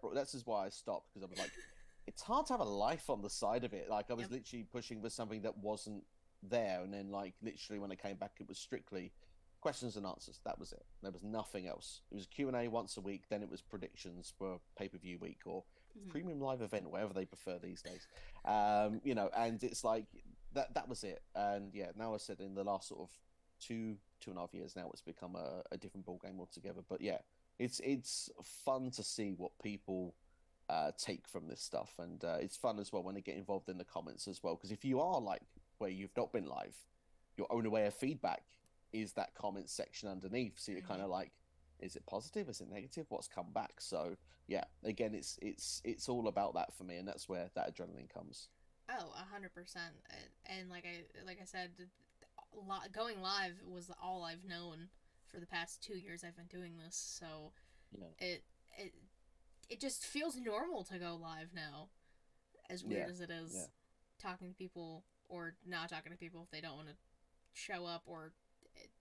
stopped, because I was like, it's hard to have a life on the side of it. Like I was literally pushing for something that wasn't there, and then like literally when I came back it was strictly questions and answers. That was it. There was nothing else. It was a Q&A once a week, then it was predictions for pay-per-view week or premium live event, whatever they prefer these days. You know, and it's like that was it. And yeah, now I said in the last sort of 2.5 years now it's become a different ball game altogether. But yeah, it's fun to see what people take from this stuff, and it's fun as well when they get involved in the comments as well, because if you are like where you've not been live, your only way of feedback is that comment section underneath. So you're kind of like, is it positive? Is it negative? What's come back? So yeah, again, it's all about that for me, and that's where that adrenaline comes. Oh, 100%. And like I said, going live was all I've known for the past 2 years I've been doing this. So Yeah, it it it just feels normal to go live now, as yeah, weird as it yeah, is, talking to people or not talking to people if they don't want to show up or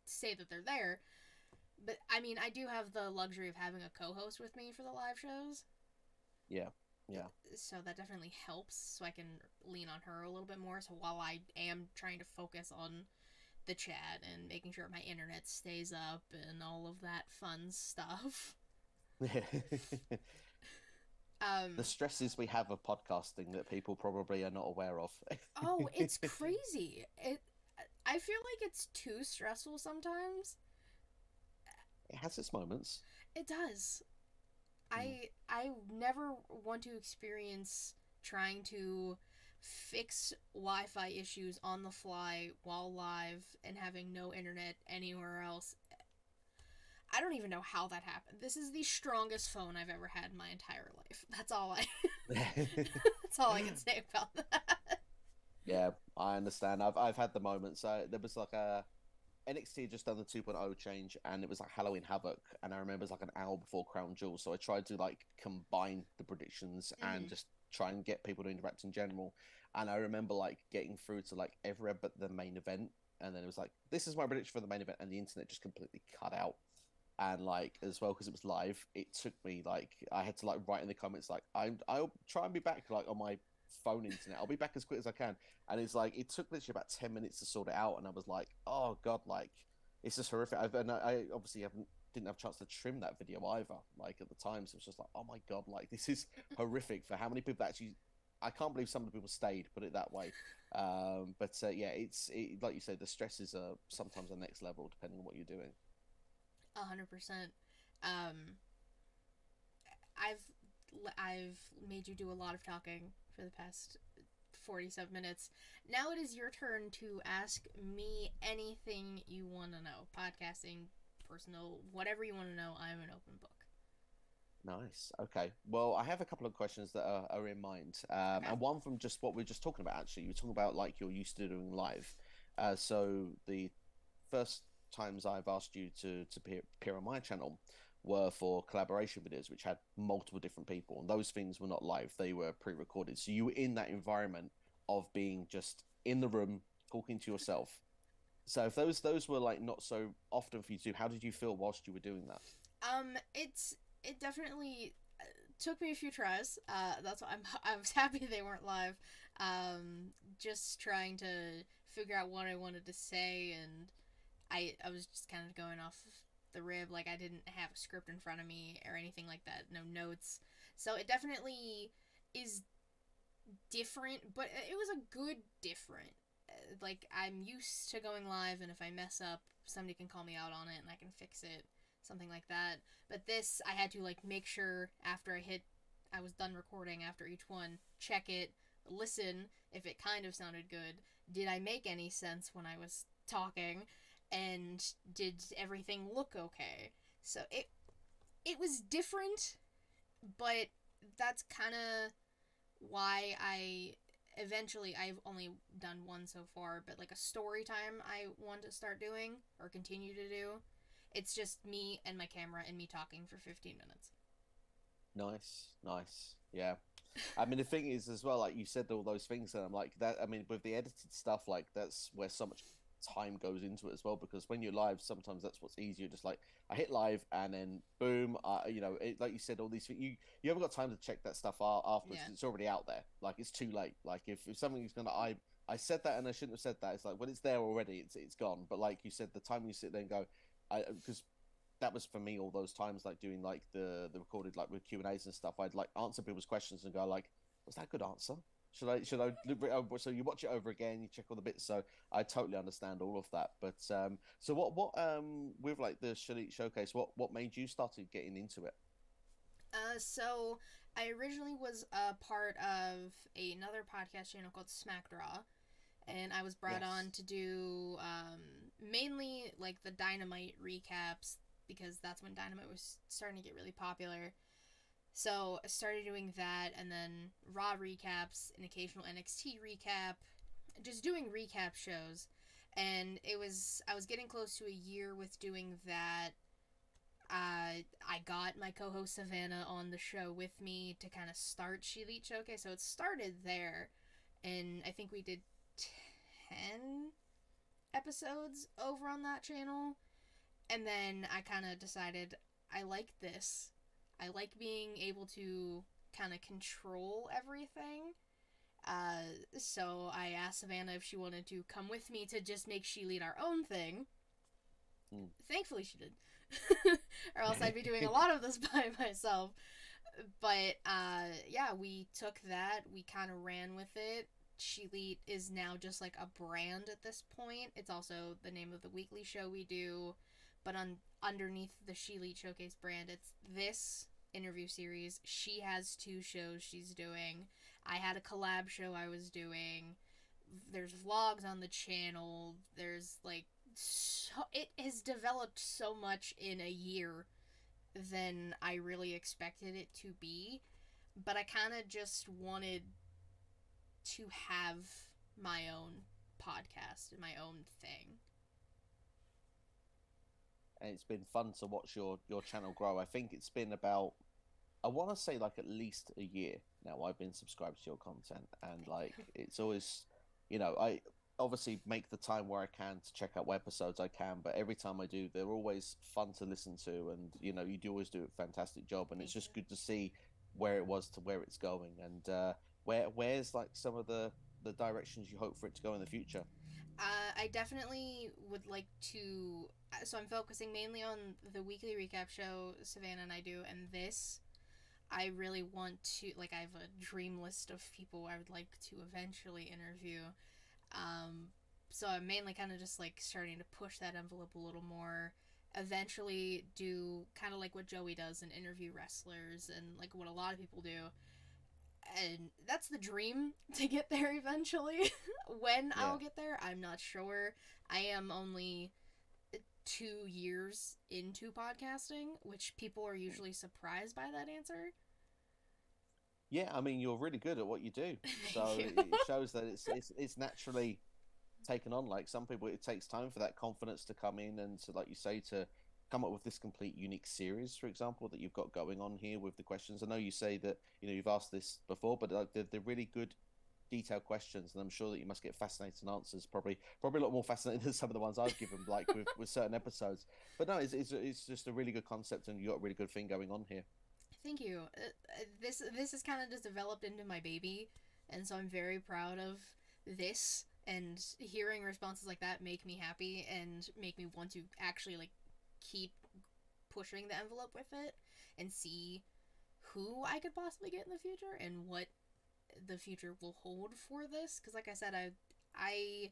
say that they're there. But I mean, I do have the luxury of having a co-host with me for the live shows, yeah, yeah. so that definitely helps. So I can lean on her a little bit more. So while I am trying to focus on the chat and making sure my internet stays up and all of that fun stuff. The Um, stresses we have of podcasting that people probably are not aware of. oh, it's crazy. I feel like it's too stressful sometimes. It has its moments. It does. Mm. I never want to experience trying to fix Wi-Fi issues on the fly while live and having no internet anywhere else. I don't even know how that happened. This is the strongest phone I've ever had in my entire life. That's all I that's all I can say about that. Yeah, I understand. I've had the moments. There was like a NXT had just done the 2.0 change, and it was like Halloween Havoc, and I remember it was like an hour before Crown Jewel, so I tried to like combine the predictions and Mm-hmm. just try and get people to interact in general. And I remember like getting through to like every but the main event, and then it was like, "This is my prediction for the main event," and the internet just completely cut out. And like as well because it was live, it took me like I had to like write in the comments like I'll try and be back like on my phone internet. I'll be back as quick as I can. And it's like it took literally about 10 minutes to sort it out, and I was like, oh god, like it's just horrific. I obviously haven't didn't have a chance to trim that video either. Like at the time, so it was just like, oh my god, like this is horrific for how many people actually. I can't believe some of the people stayed. Put it that way. Yeah, like you said, the stresses are sometimes the next level depending on what you're doing. 100%. Um, I've I've made you do a lot of talking for the past 47 minutes. Now it is your turn to ask me anything you want to know. Podcasting, personal, whatever you want to know. I'm an open book. Nice. Okay. Well, I have a couple of questions that are in mind, Okay. and one from just what we are just talking about. Actually, you were talking about like you're used to doing live. So the first times I've asked you to appear on my channel were for collaboration videos, which had multiple different people, and those things were not live; they were pre-recorded. So you were in that environment of being just in the room talking to yourself. So if those were like not so often for you to do, how did you feel whilst you were doing that? It definitely took me a few tries. That's why I was happy they weren't live. Just trying to figure out what I wanted to say, and I was just kind of going off the rib. Like I didn't have a script in front of me or anything like that. No notes. So it definitely is different, but it was a good different. Like I'm used to going live, and if I mess up, somebody can call me out on it, and I can fix it, something like that. But this, I had to like make sure after I was done recording after each one, check it, listen if it kind of sounded good. Did I make any sense when I was talking? And did everything look okay? So it was different, but that's kind of why I've only done one so far, but like a story time I want to start doing or continue to do. It's just me and my camera and me talking for 15 minutes. Nice, nice. Yeah. I mean, the thing is, as well, like you said, all those things, and I'm like that. I mean, with the edited stuff, like that's where so much time goes into it as well. Because when you're live, sometimes that's what's easier. Just like I hit live, and then boom, like you said, all these things. You haven't got time to check that stuff afterwards. Yeah. 'Cause it's already out there. Like it's too late. Like if something's gonna, I said that and I shouldn't have said that. It's like when it's there already, it's gone. But like you said, the time you sit there and go, I because that was for me all those times like doing like the recorded like with Q&As and stuff. I'd like answer people's questions and go like, was that a good answer? Should I so you watch it over again, you check all the bits. So I totally understand all of that. But so what with like the ShElite showcase, what made you started getting into it? So I originally was a part of another podcast channel called Smack Draw, and I was brought on Yes. to do mainly like the Dynamite recaps because that's when Dynamite was starting to get really popular. So I started doing that, and then Raw recaps, an occasional NXT recap, just doing recap shows. And I was getting close to a year with doing that. I got my co-host Savannah on the show with me to kind of start ShElite Showcase. So it started there, and I think we did 10 episodes over on that channel. And then I kind of decided I like this. I like being able to kind of control everything. So I asked Savannah if she wanted to come with me to just make ShElite our own thing. Thankfully she did. Or else I'd be doing a lot of this by myself. But yeah, we took that, we kind of ran with it. ShElite is now just like a brand at this point. It's also the name of the weekly show we do. But underneath the ShElite Showcase brand, it's this interview series. She has 2 shows she's doing. I had a collab show I was doing. There's vlogs on the channel. There's like, it has developed so much in a year than I really expected it to be. But I kind of just wanted to have my own podcast and my own thing. And it's been fun to watch your channel grow. I think it's been about, I want to say like at least a year now I've been subscribed to your content, and like it's always, I obviously make the time where I can to check out what episodes I can, but every time I do, they're always fun to listen to, and you do always do a fantastic job, and it's just good to see where it was to where it's going, and where's like some of the directions you hope for it to go in the future. I definitely would like to. So I'm focusing mainly on the weekly recap show Savannah and I do, and this. I really want to, like, I have a dream list of people I would like to eventually interview. So I'm mainly kind of just, like, starting to push that envelope a little more. Eventually do kind of like what Joey does and interview wrestlers and, like, what a lot of people do. And that's the dream, to get there eventually. When I'll get there, I'm not sure. I am only 2 years into podcasting, which people are usually surprised by that answer. Yeah, I mean, you're really good at what you do, so it shows that it's naturally taken on. Like some people, it takes time for that confidence to come in, and to, like you say, to come up with this complete unique series, for example, that you've got going on here with the questions. I know you say that you've asked this before, but they're really good, detailed questions, and I'm sure that you must get fascinating answers. Probably a lot more fascinating than some of the ones I've given, like with certain episodes. But no, it's just a really good concept, and you got a really good thing going on here. Thank you. This has kind of just developed into my baby, and so I'm very proud of this. And hearing responses like that make me happy and make me want to actually like keep pushing the envelope with it and see who I could possibly get in the future and what the future will hold for this. Because like I said, I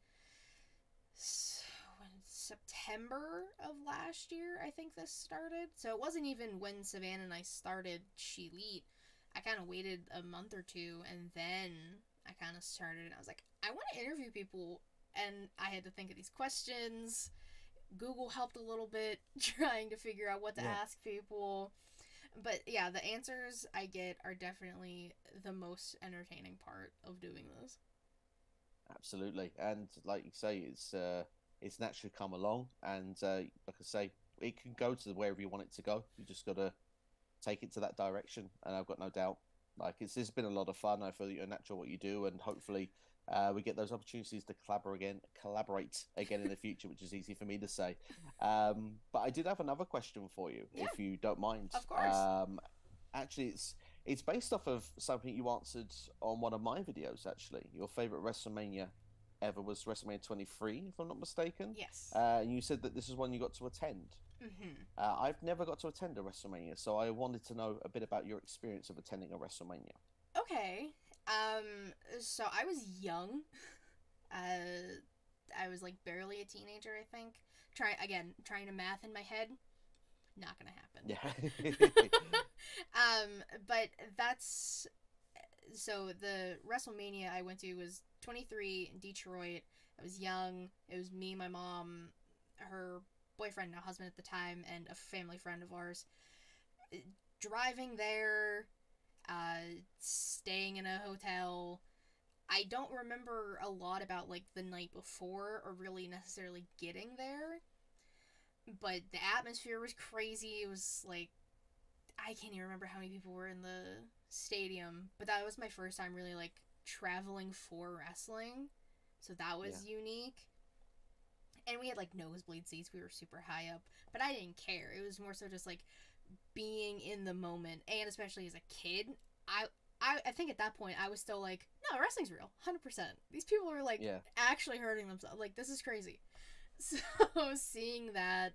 September of last year, I think this started. So it wasn't even when Savannah and I started ShElite. I kind of waited a month or two, and then I kind of started, and I was like, I want to interview people, and I had to think of these questions. Google helped a little bit, trying to figure out what to ask people. But yeah, the answers I get are definitely the most entertaining part of doing this. Absolutely, and like you say, it's naturally come along, and like I say, it can go to wherever you want it to go. You just got to take it to that direction, and I've got no doubt. Like it's been a lot of fun. I feel that you're natural at what you do, and hopefully we get those opportunities to collaborate again in the future, which is easy for me to say. But I did have another question for you, if you don't mind. Of course. Actually, it's based off of something you answered on one of my videos. Actually, your favorite WrestleMania ever was WrestleMania 23, if I'm not mistaken. Yes. And you said that this is one you got to attend. Mm-hmm. I've never got to attend a WrestleMania, so I wanted to know a bit about your experience of attending a WrestleMania. Okay. So I was young. I was like barely a teenager, I think. Trying to math in my head. Not gonna happen. Yeah. But that's so the WrestleMania I went to was 23 in Detroit. I was young. It was me, my mom, her boyfriend, now husband at the time, and a family friend of ours. Driving there, staying in a hotel. I don't remember a lot about like the night before or really necessarily getting there, but the atmosphere was crazy. It was like I can't even remember how many people were in the stadium, but that was my first time really like traveling for wrestling, so that was unique. And we had like nosebleed seats. We were super high up, but I didn't care. It was more so just like being in the moment, and especially as a kid, I think at that point I was still like, no, wrestling's real, 100%. These people are like actually hurting themselves. Like this is crazy. So seeing that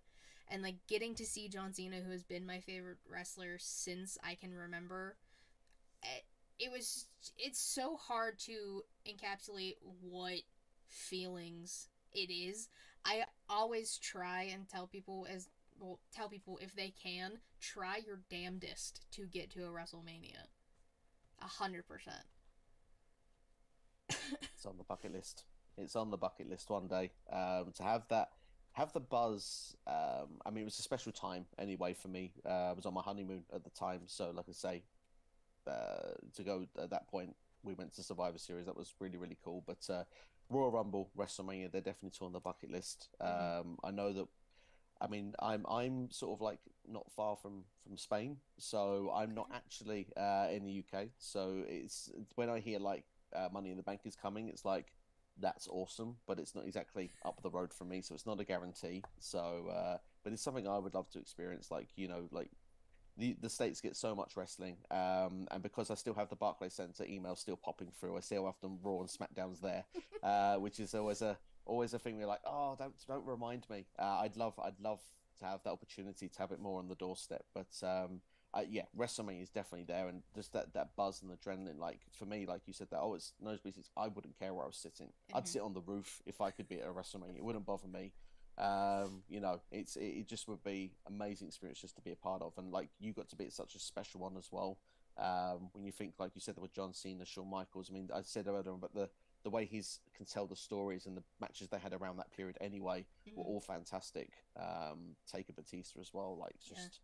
and like getting to see John Cena, who has been my favorite wrestler since I can remember, it's so hard to encapsulate what feelings it is. I always try and tell people if they can, try your damnedest to get to a WrestleMania. 100%. It's on the bucket list. It's on the bucket list one day. To have the buzz. I mean, it was a special time anyway for me. I was on my honeymoon at the time, so like I say, to go at that point, we went to Survivor Series. That was really, really cool. But Royal Rumble, WrestleMania, they're definitely two on the bucket list. I know that. I mean, I'm sort of like not far from Spain, so I'm not actually in the UK. So it's when I hear like Money in the Bank is coming, it's like that's awesome, but it's not exactly up the road for me, so it's not a guarantee. So, but it's something I would love to experience. Like like the States get so much wrestling, and because I still have the Barclays Center email still popping through, I see how often Raw and SmackDown's there, which is always a thing. We're like, oh, don't remind me. I'd love to have that opportunity to have it more on the doorstep. But yeah, WrestleMania is definitely there, and just that buzz and adrenaline. Like for me, like you said, that it's nosebleed seats. I wouldn't care where I was sitting. I'd sit on the roof if I could be at a WrestleMania. It wouldn't bother me. It just would be amazing experience just to be a part of, and like you got to be at such a special one as well. When you think, like you said, there were John Cena, Shawn Michaels. I mean, I said earlier, but the way he can tell the stories and the matches they had around that period anyway were all fantastic. Taker Batista as well, like just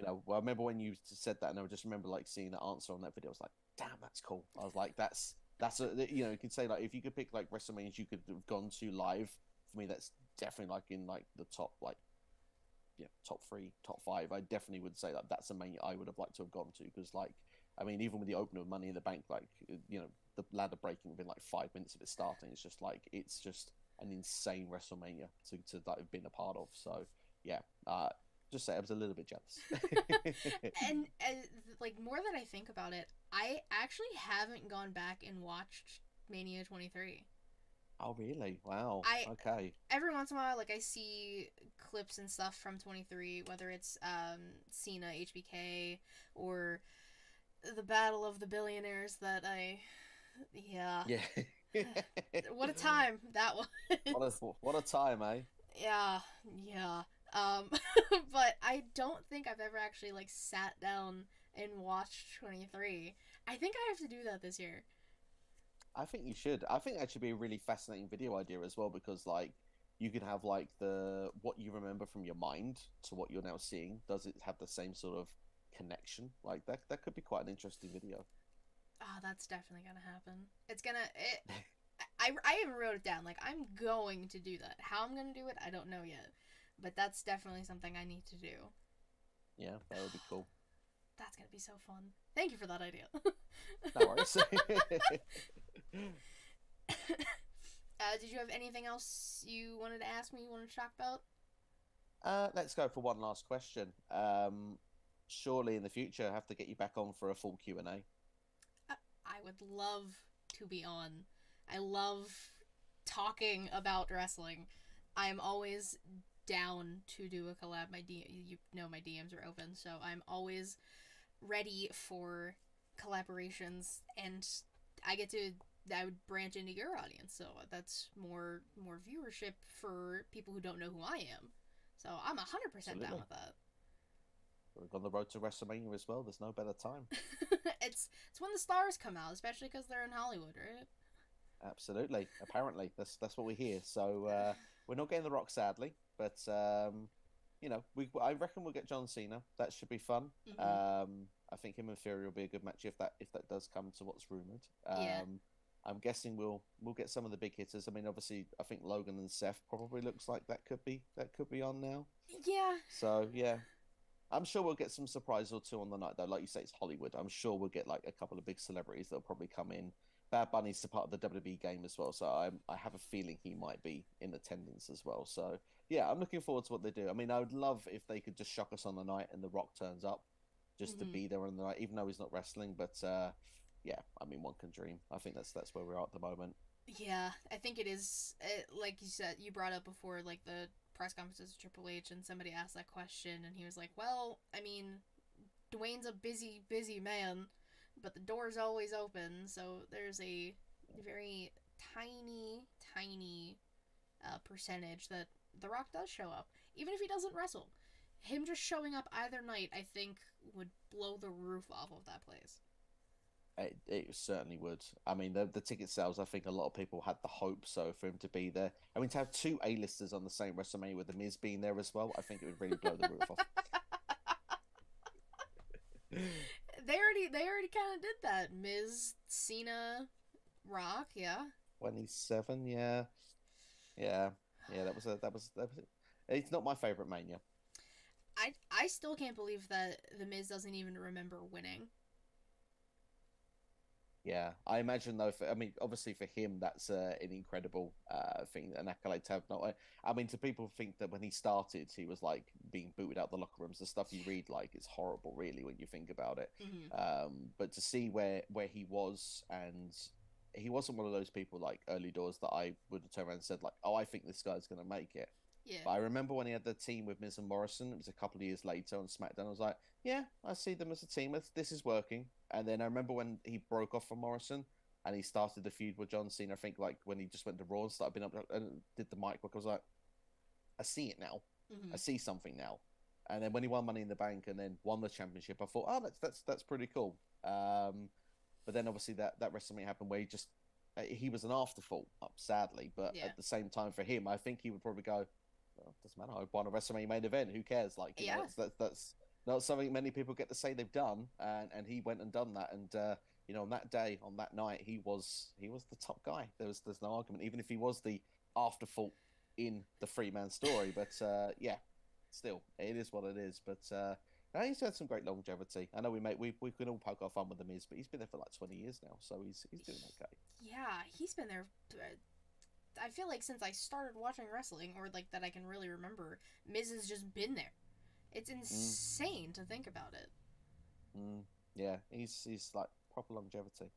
well, I remember when you said that, and I just remember like seeing the answer on that video. I was like, damn, that's cool. I was like, that's you could say like if you could pick like WrestleManias you could have gone to live. For me, that's definitely like in like the top top 3, top 5. I definitely would say that that's a mania I would have liked to have gone to, because like I mean, even with the opener of Money in the Bank, like the ladder breaking within like 5 minutes of it starting, it's just an insane WrestleMania to like have been a part of. So yeah, just say I was a little bit jealous. and like more that I think about it, I actually haven't gone back and watched Mania 23. Oh really? Wow. Okay. Every once in a while, like I see clips and stuff from 23, whether it's Cena, HBK, or the Battle of the Billionaires. Yeah. What a time that was. What a time, eh? Yeah. But I don't think I've ever actually like sat down and watched 23. I think I have to do that this year. I think you should. I think that should be a really fascinating video idea as well, because like you could have like what you remember from your mind to what you're now seeing. Does it have the same sort of connection? Like that could be quite an interesting video. Oh, that's definitely gonna happen. I even wrote it down. Like I'm going to do that. How I'm gonna do it, I don't know yet. But that's definitely something I need to do. Yeah, that would be cool. That's gonna be so fun. Thank you for that idea. No worries. Did you have anything else you wanted to ask me, you wanted to talk about? Let's go for one last question. Surely in the future I have to get you back on for a full Q&A. I would love to be on. I love talking about wrestling. I'm always down to do a collab. My DMs are open, so I'm always ready for collaborations, and I would branch into your audience, so that's more viewership for people who don't know who I am. So I'm 100% down with that. We're on the road to WrestleMania as well. There's no better time. It's when the stars come out, especially because they're in Hollywood, right? Absolutely. Apparently, that's what we hear. So we're not getting The Rock, sadly, but I reckon we'll get John Cena. That should be fun. Mm-hmm. I think him and Fury will be a good match if that does come to what's rumored. Yeah. I'm guessing we'll get some of the big hitters. I mean, obviously, I think Logan and Seth probably looks like that could be on now. Yeah. So yeah, I'm sure we'll get some surprise or two on the night though. Like you say, it's Hollywood. I'm sure we'll get like a couple of big celebrities that'll probably come in. Bad Bunny's a part of the WWE game as well, so I have a feeling he might be in attendance as well. So yeah, I'm looking forward to what they do. I mean, I would love if they could just shock us on the night and The Rock turns up just to Hmm. be there on the night, even though he's not wrestling. But yeah, I mean, one can dream. I think that's where we're at the moment. Yeah, I think it is. Like you said, you brought up before, like the press conferences with Triple H, and somebody asked that question, and he was like, "Well, I mean, Dwayne's a busy, busy man, but the door's always open." So there's a very tiny, tiny percentage that The Rock does show up, even if he doesn't wrestle. Him just showing up either night, I think, would blow the roof off of that place. It certainly would. I mean, the ticket sales. I think a lot of people had the hope so for him to be there. I mean, to have two A-listers on the same WrestleMania with the Miz being there as well, I think it would really blow the roof off. They already kind of did that. Miz, Cena, Rock, yeah. 27, yeah, yeah, yeah. That was it. It's not my favorite Mania. I still can't believe that the Miz doesn't even remember winning. Yeah, I imagine though. I mean, obviously for him, that's an incredible thing, an accolade to have. Not, I mean, to people think that when he started, he was like being booted out the locker rooms. The stuff you read, like, it's horrible, really, when you think about it. Hmm. But to see where he was, and he wasn't one of those people like early doors that I would have turned around and said like, "Oh, I think this guy's going to make it." Yeah. But I remember when he had the team with Miz and Morrison, it was a couple of years later on SmackDown. I was like, yeah, I see them as a team. This is working. And then I remember when he broke off from Morrison and he started the feud with John Cena. I think like when he just went to Raw and started being up and did the mic work, I was like, I see it now. I Hmm. see something now. And then when he won Money in the Bank and then won the championship, I thought, oh, that's pretty cool. But then obviously that WrestleMania happened where he was an afterthought, sadly. But Yeah. at the same time, for him, I think he would probably go, well, doesn't matter. I won a WrestleMania main event. Who cares? Like, Yeah. that's not something many people get to say they've done, and he went and done that. And on that day, on that night, he was the top guy. There's no argument, even if he was the afterthought in the three-man story. But yeah, still, it is what it is. But no, he's had some great longevity. I know we can all poke our fun with the Miz, but he's been there for like 20 years now, so he's doing okay. Yeah, he's been there. I feel like since I started watching wrestling, or like that I can really remember, Miz has just been there. It's Mm, insane to think about it. mm, yeah, he's like proper longevity.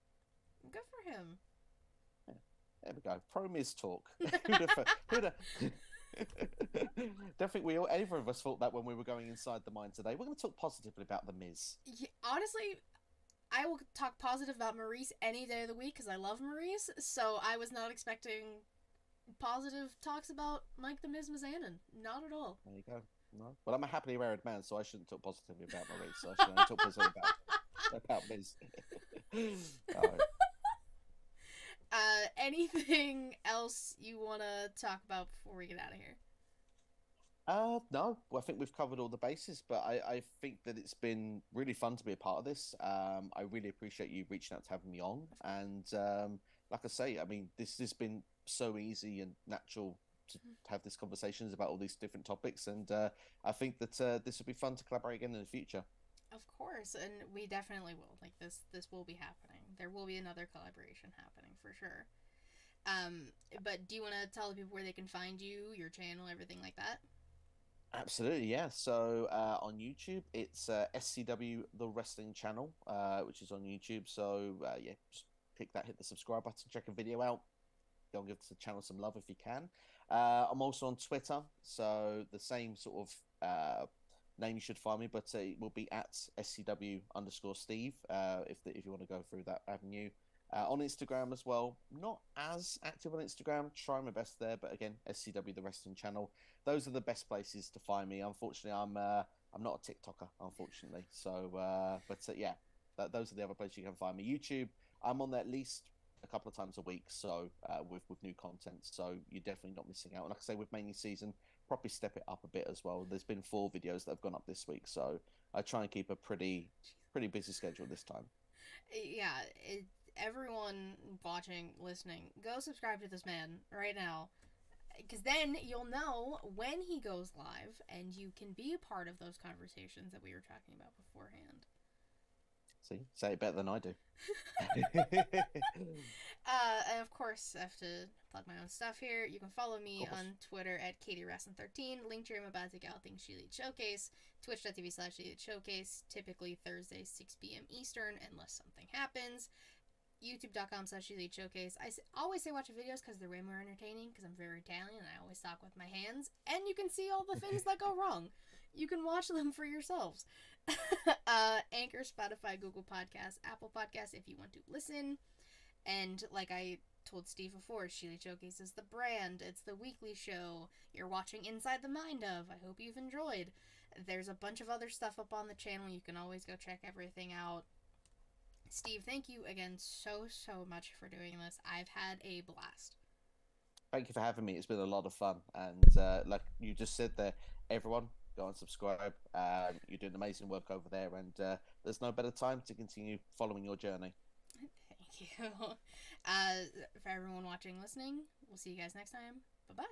Good for him. Yeah. There we go. Pro Miz talk. Who'd have, don't think either of us thought that when we were going inside the mine today. We're going to talk positively about the Miz. Yeah, honestly, I will talk positive about Maurice any day of the week because I love Maurice. So I was not expecting positive talks about Mike the Miz Mizanin. Not at all. There you go. No. Well, I'm a happily married man, so I shouldn't talk positively about Maurice. So I should only talk positively about Miz. Oh. Anything else you want to talk about before we get out of here? No, well, I think we've covered all the bases, but I think that it's been really fun to be a part of this. I really appreciate you reaching out to have me on. And like I say, I mean, this has been so easy and natural to have these conversations about all these different topics. And I think that this would be fun to collaborate again in the future. Of course, and we definitely will. Like this will be happening. There will be another collaboration happening for sure. But do you want to tell the people where they can find you, your channel, everything like that? Absolutely, yeah. So on YouTube, it's SCW The Wrestling Channel, which is on YouTube. So yeah, just click that, hit the subscribe button, check a video out. Go and give the channel some love if you can. I'm also on Twitter, so the same sort of name you should find me, but it will be at SCW_Steve if you want to go through that avenue. On Instagram as well, not as active on Instagram. Try my best there, but again, SCW The Wrestling Channel. Those are the best places to find me. Unfortunately, I'm not a TikToker, unfortunately. So, but yeah, those are the other places you can find me. YouTube, I'm on there at least a couple of times a week, so with new content, so you're definitely not missing out. And like I say, with main season, probably step it up a bit as well. There's been 4 videos that have gone up this week, so I try and keep a pretty busy schedule this time. Yeah, everyone watching, listening, go subscribe to this man right now. Because then you'll know when he goes live, and you can be a part of those conversations that we were talking about beforehand. See, say it better than I do. And of course, I have to plug my own stuff here. You can follow me on Twitter at KatieResson13. Linktree, I'm about to get out things ShElite Showcase. Twitch.tv/ShElite Showcase. Typically Thursdays, 6 p.m. Eastern, unless something happens. YouTube.com/ShElite Showcase. I always say watch the videos because they're way more entertaining, because I'm very Italian and I always talk with my hands. And you can see all the things that go wrong. You can watch them for yourselves. Anchor, Spotify, Google Podcasts, Apple Podcasts if you want to listen. And like I told Steve before, ShElite Showcase is the brand. It's the weekly show. You're watching Inside the Mind of. I hope you've enjoyed. There's a bunch of other stuff up on the channel. You can always go check everything out. Steve, thank you again so much for doing this. I've had a blast. Thank you for having me. It's been a lot of fun. And like you just said there, everyone, go and subscribe. You're doing amazing work over there, and there's no better time to continue following your journey. Thank you. For everyone watching, listening, we'll see you guys next time. Bye-bye.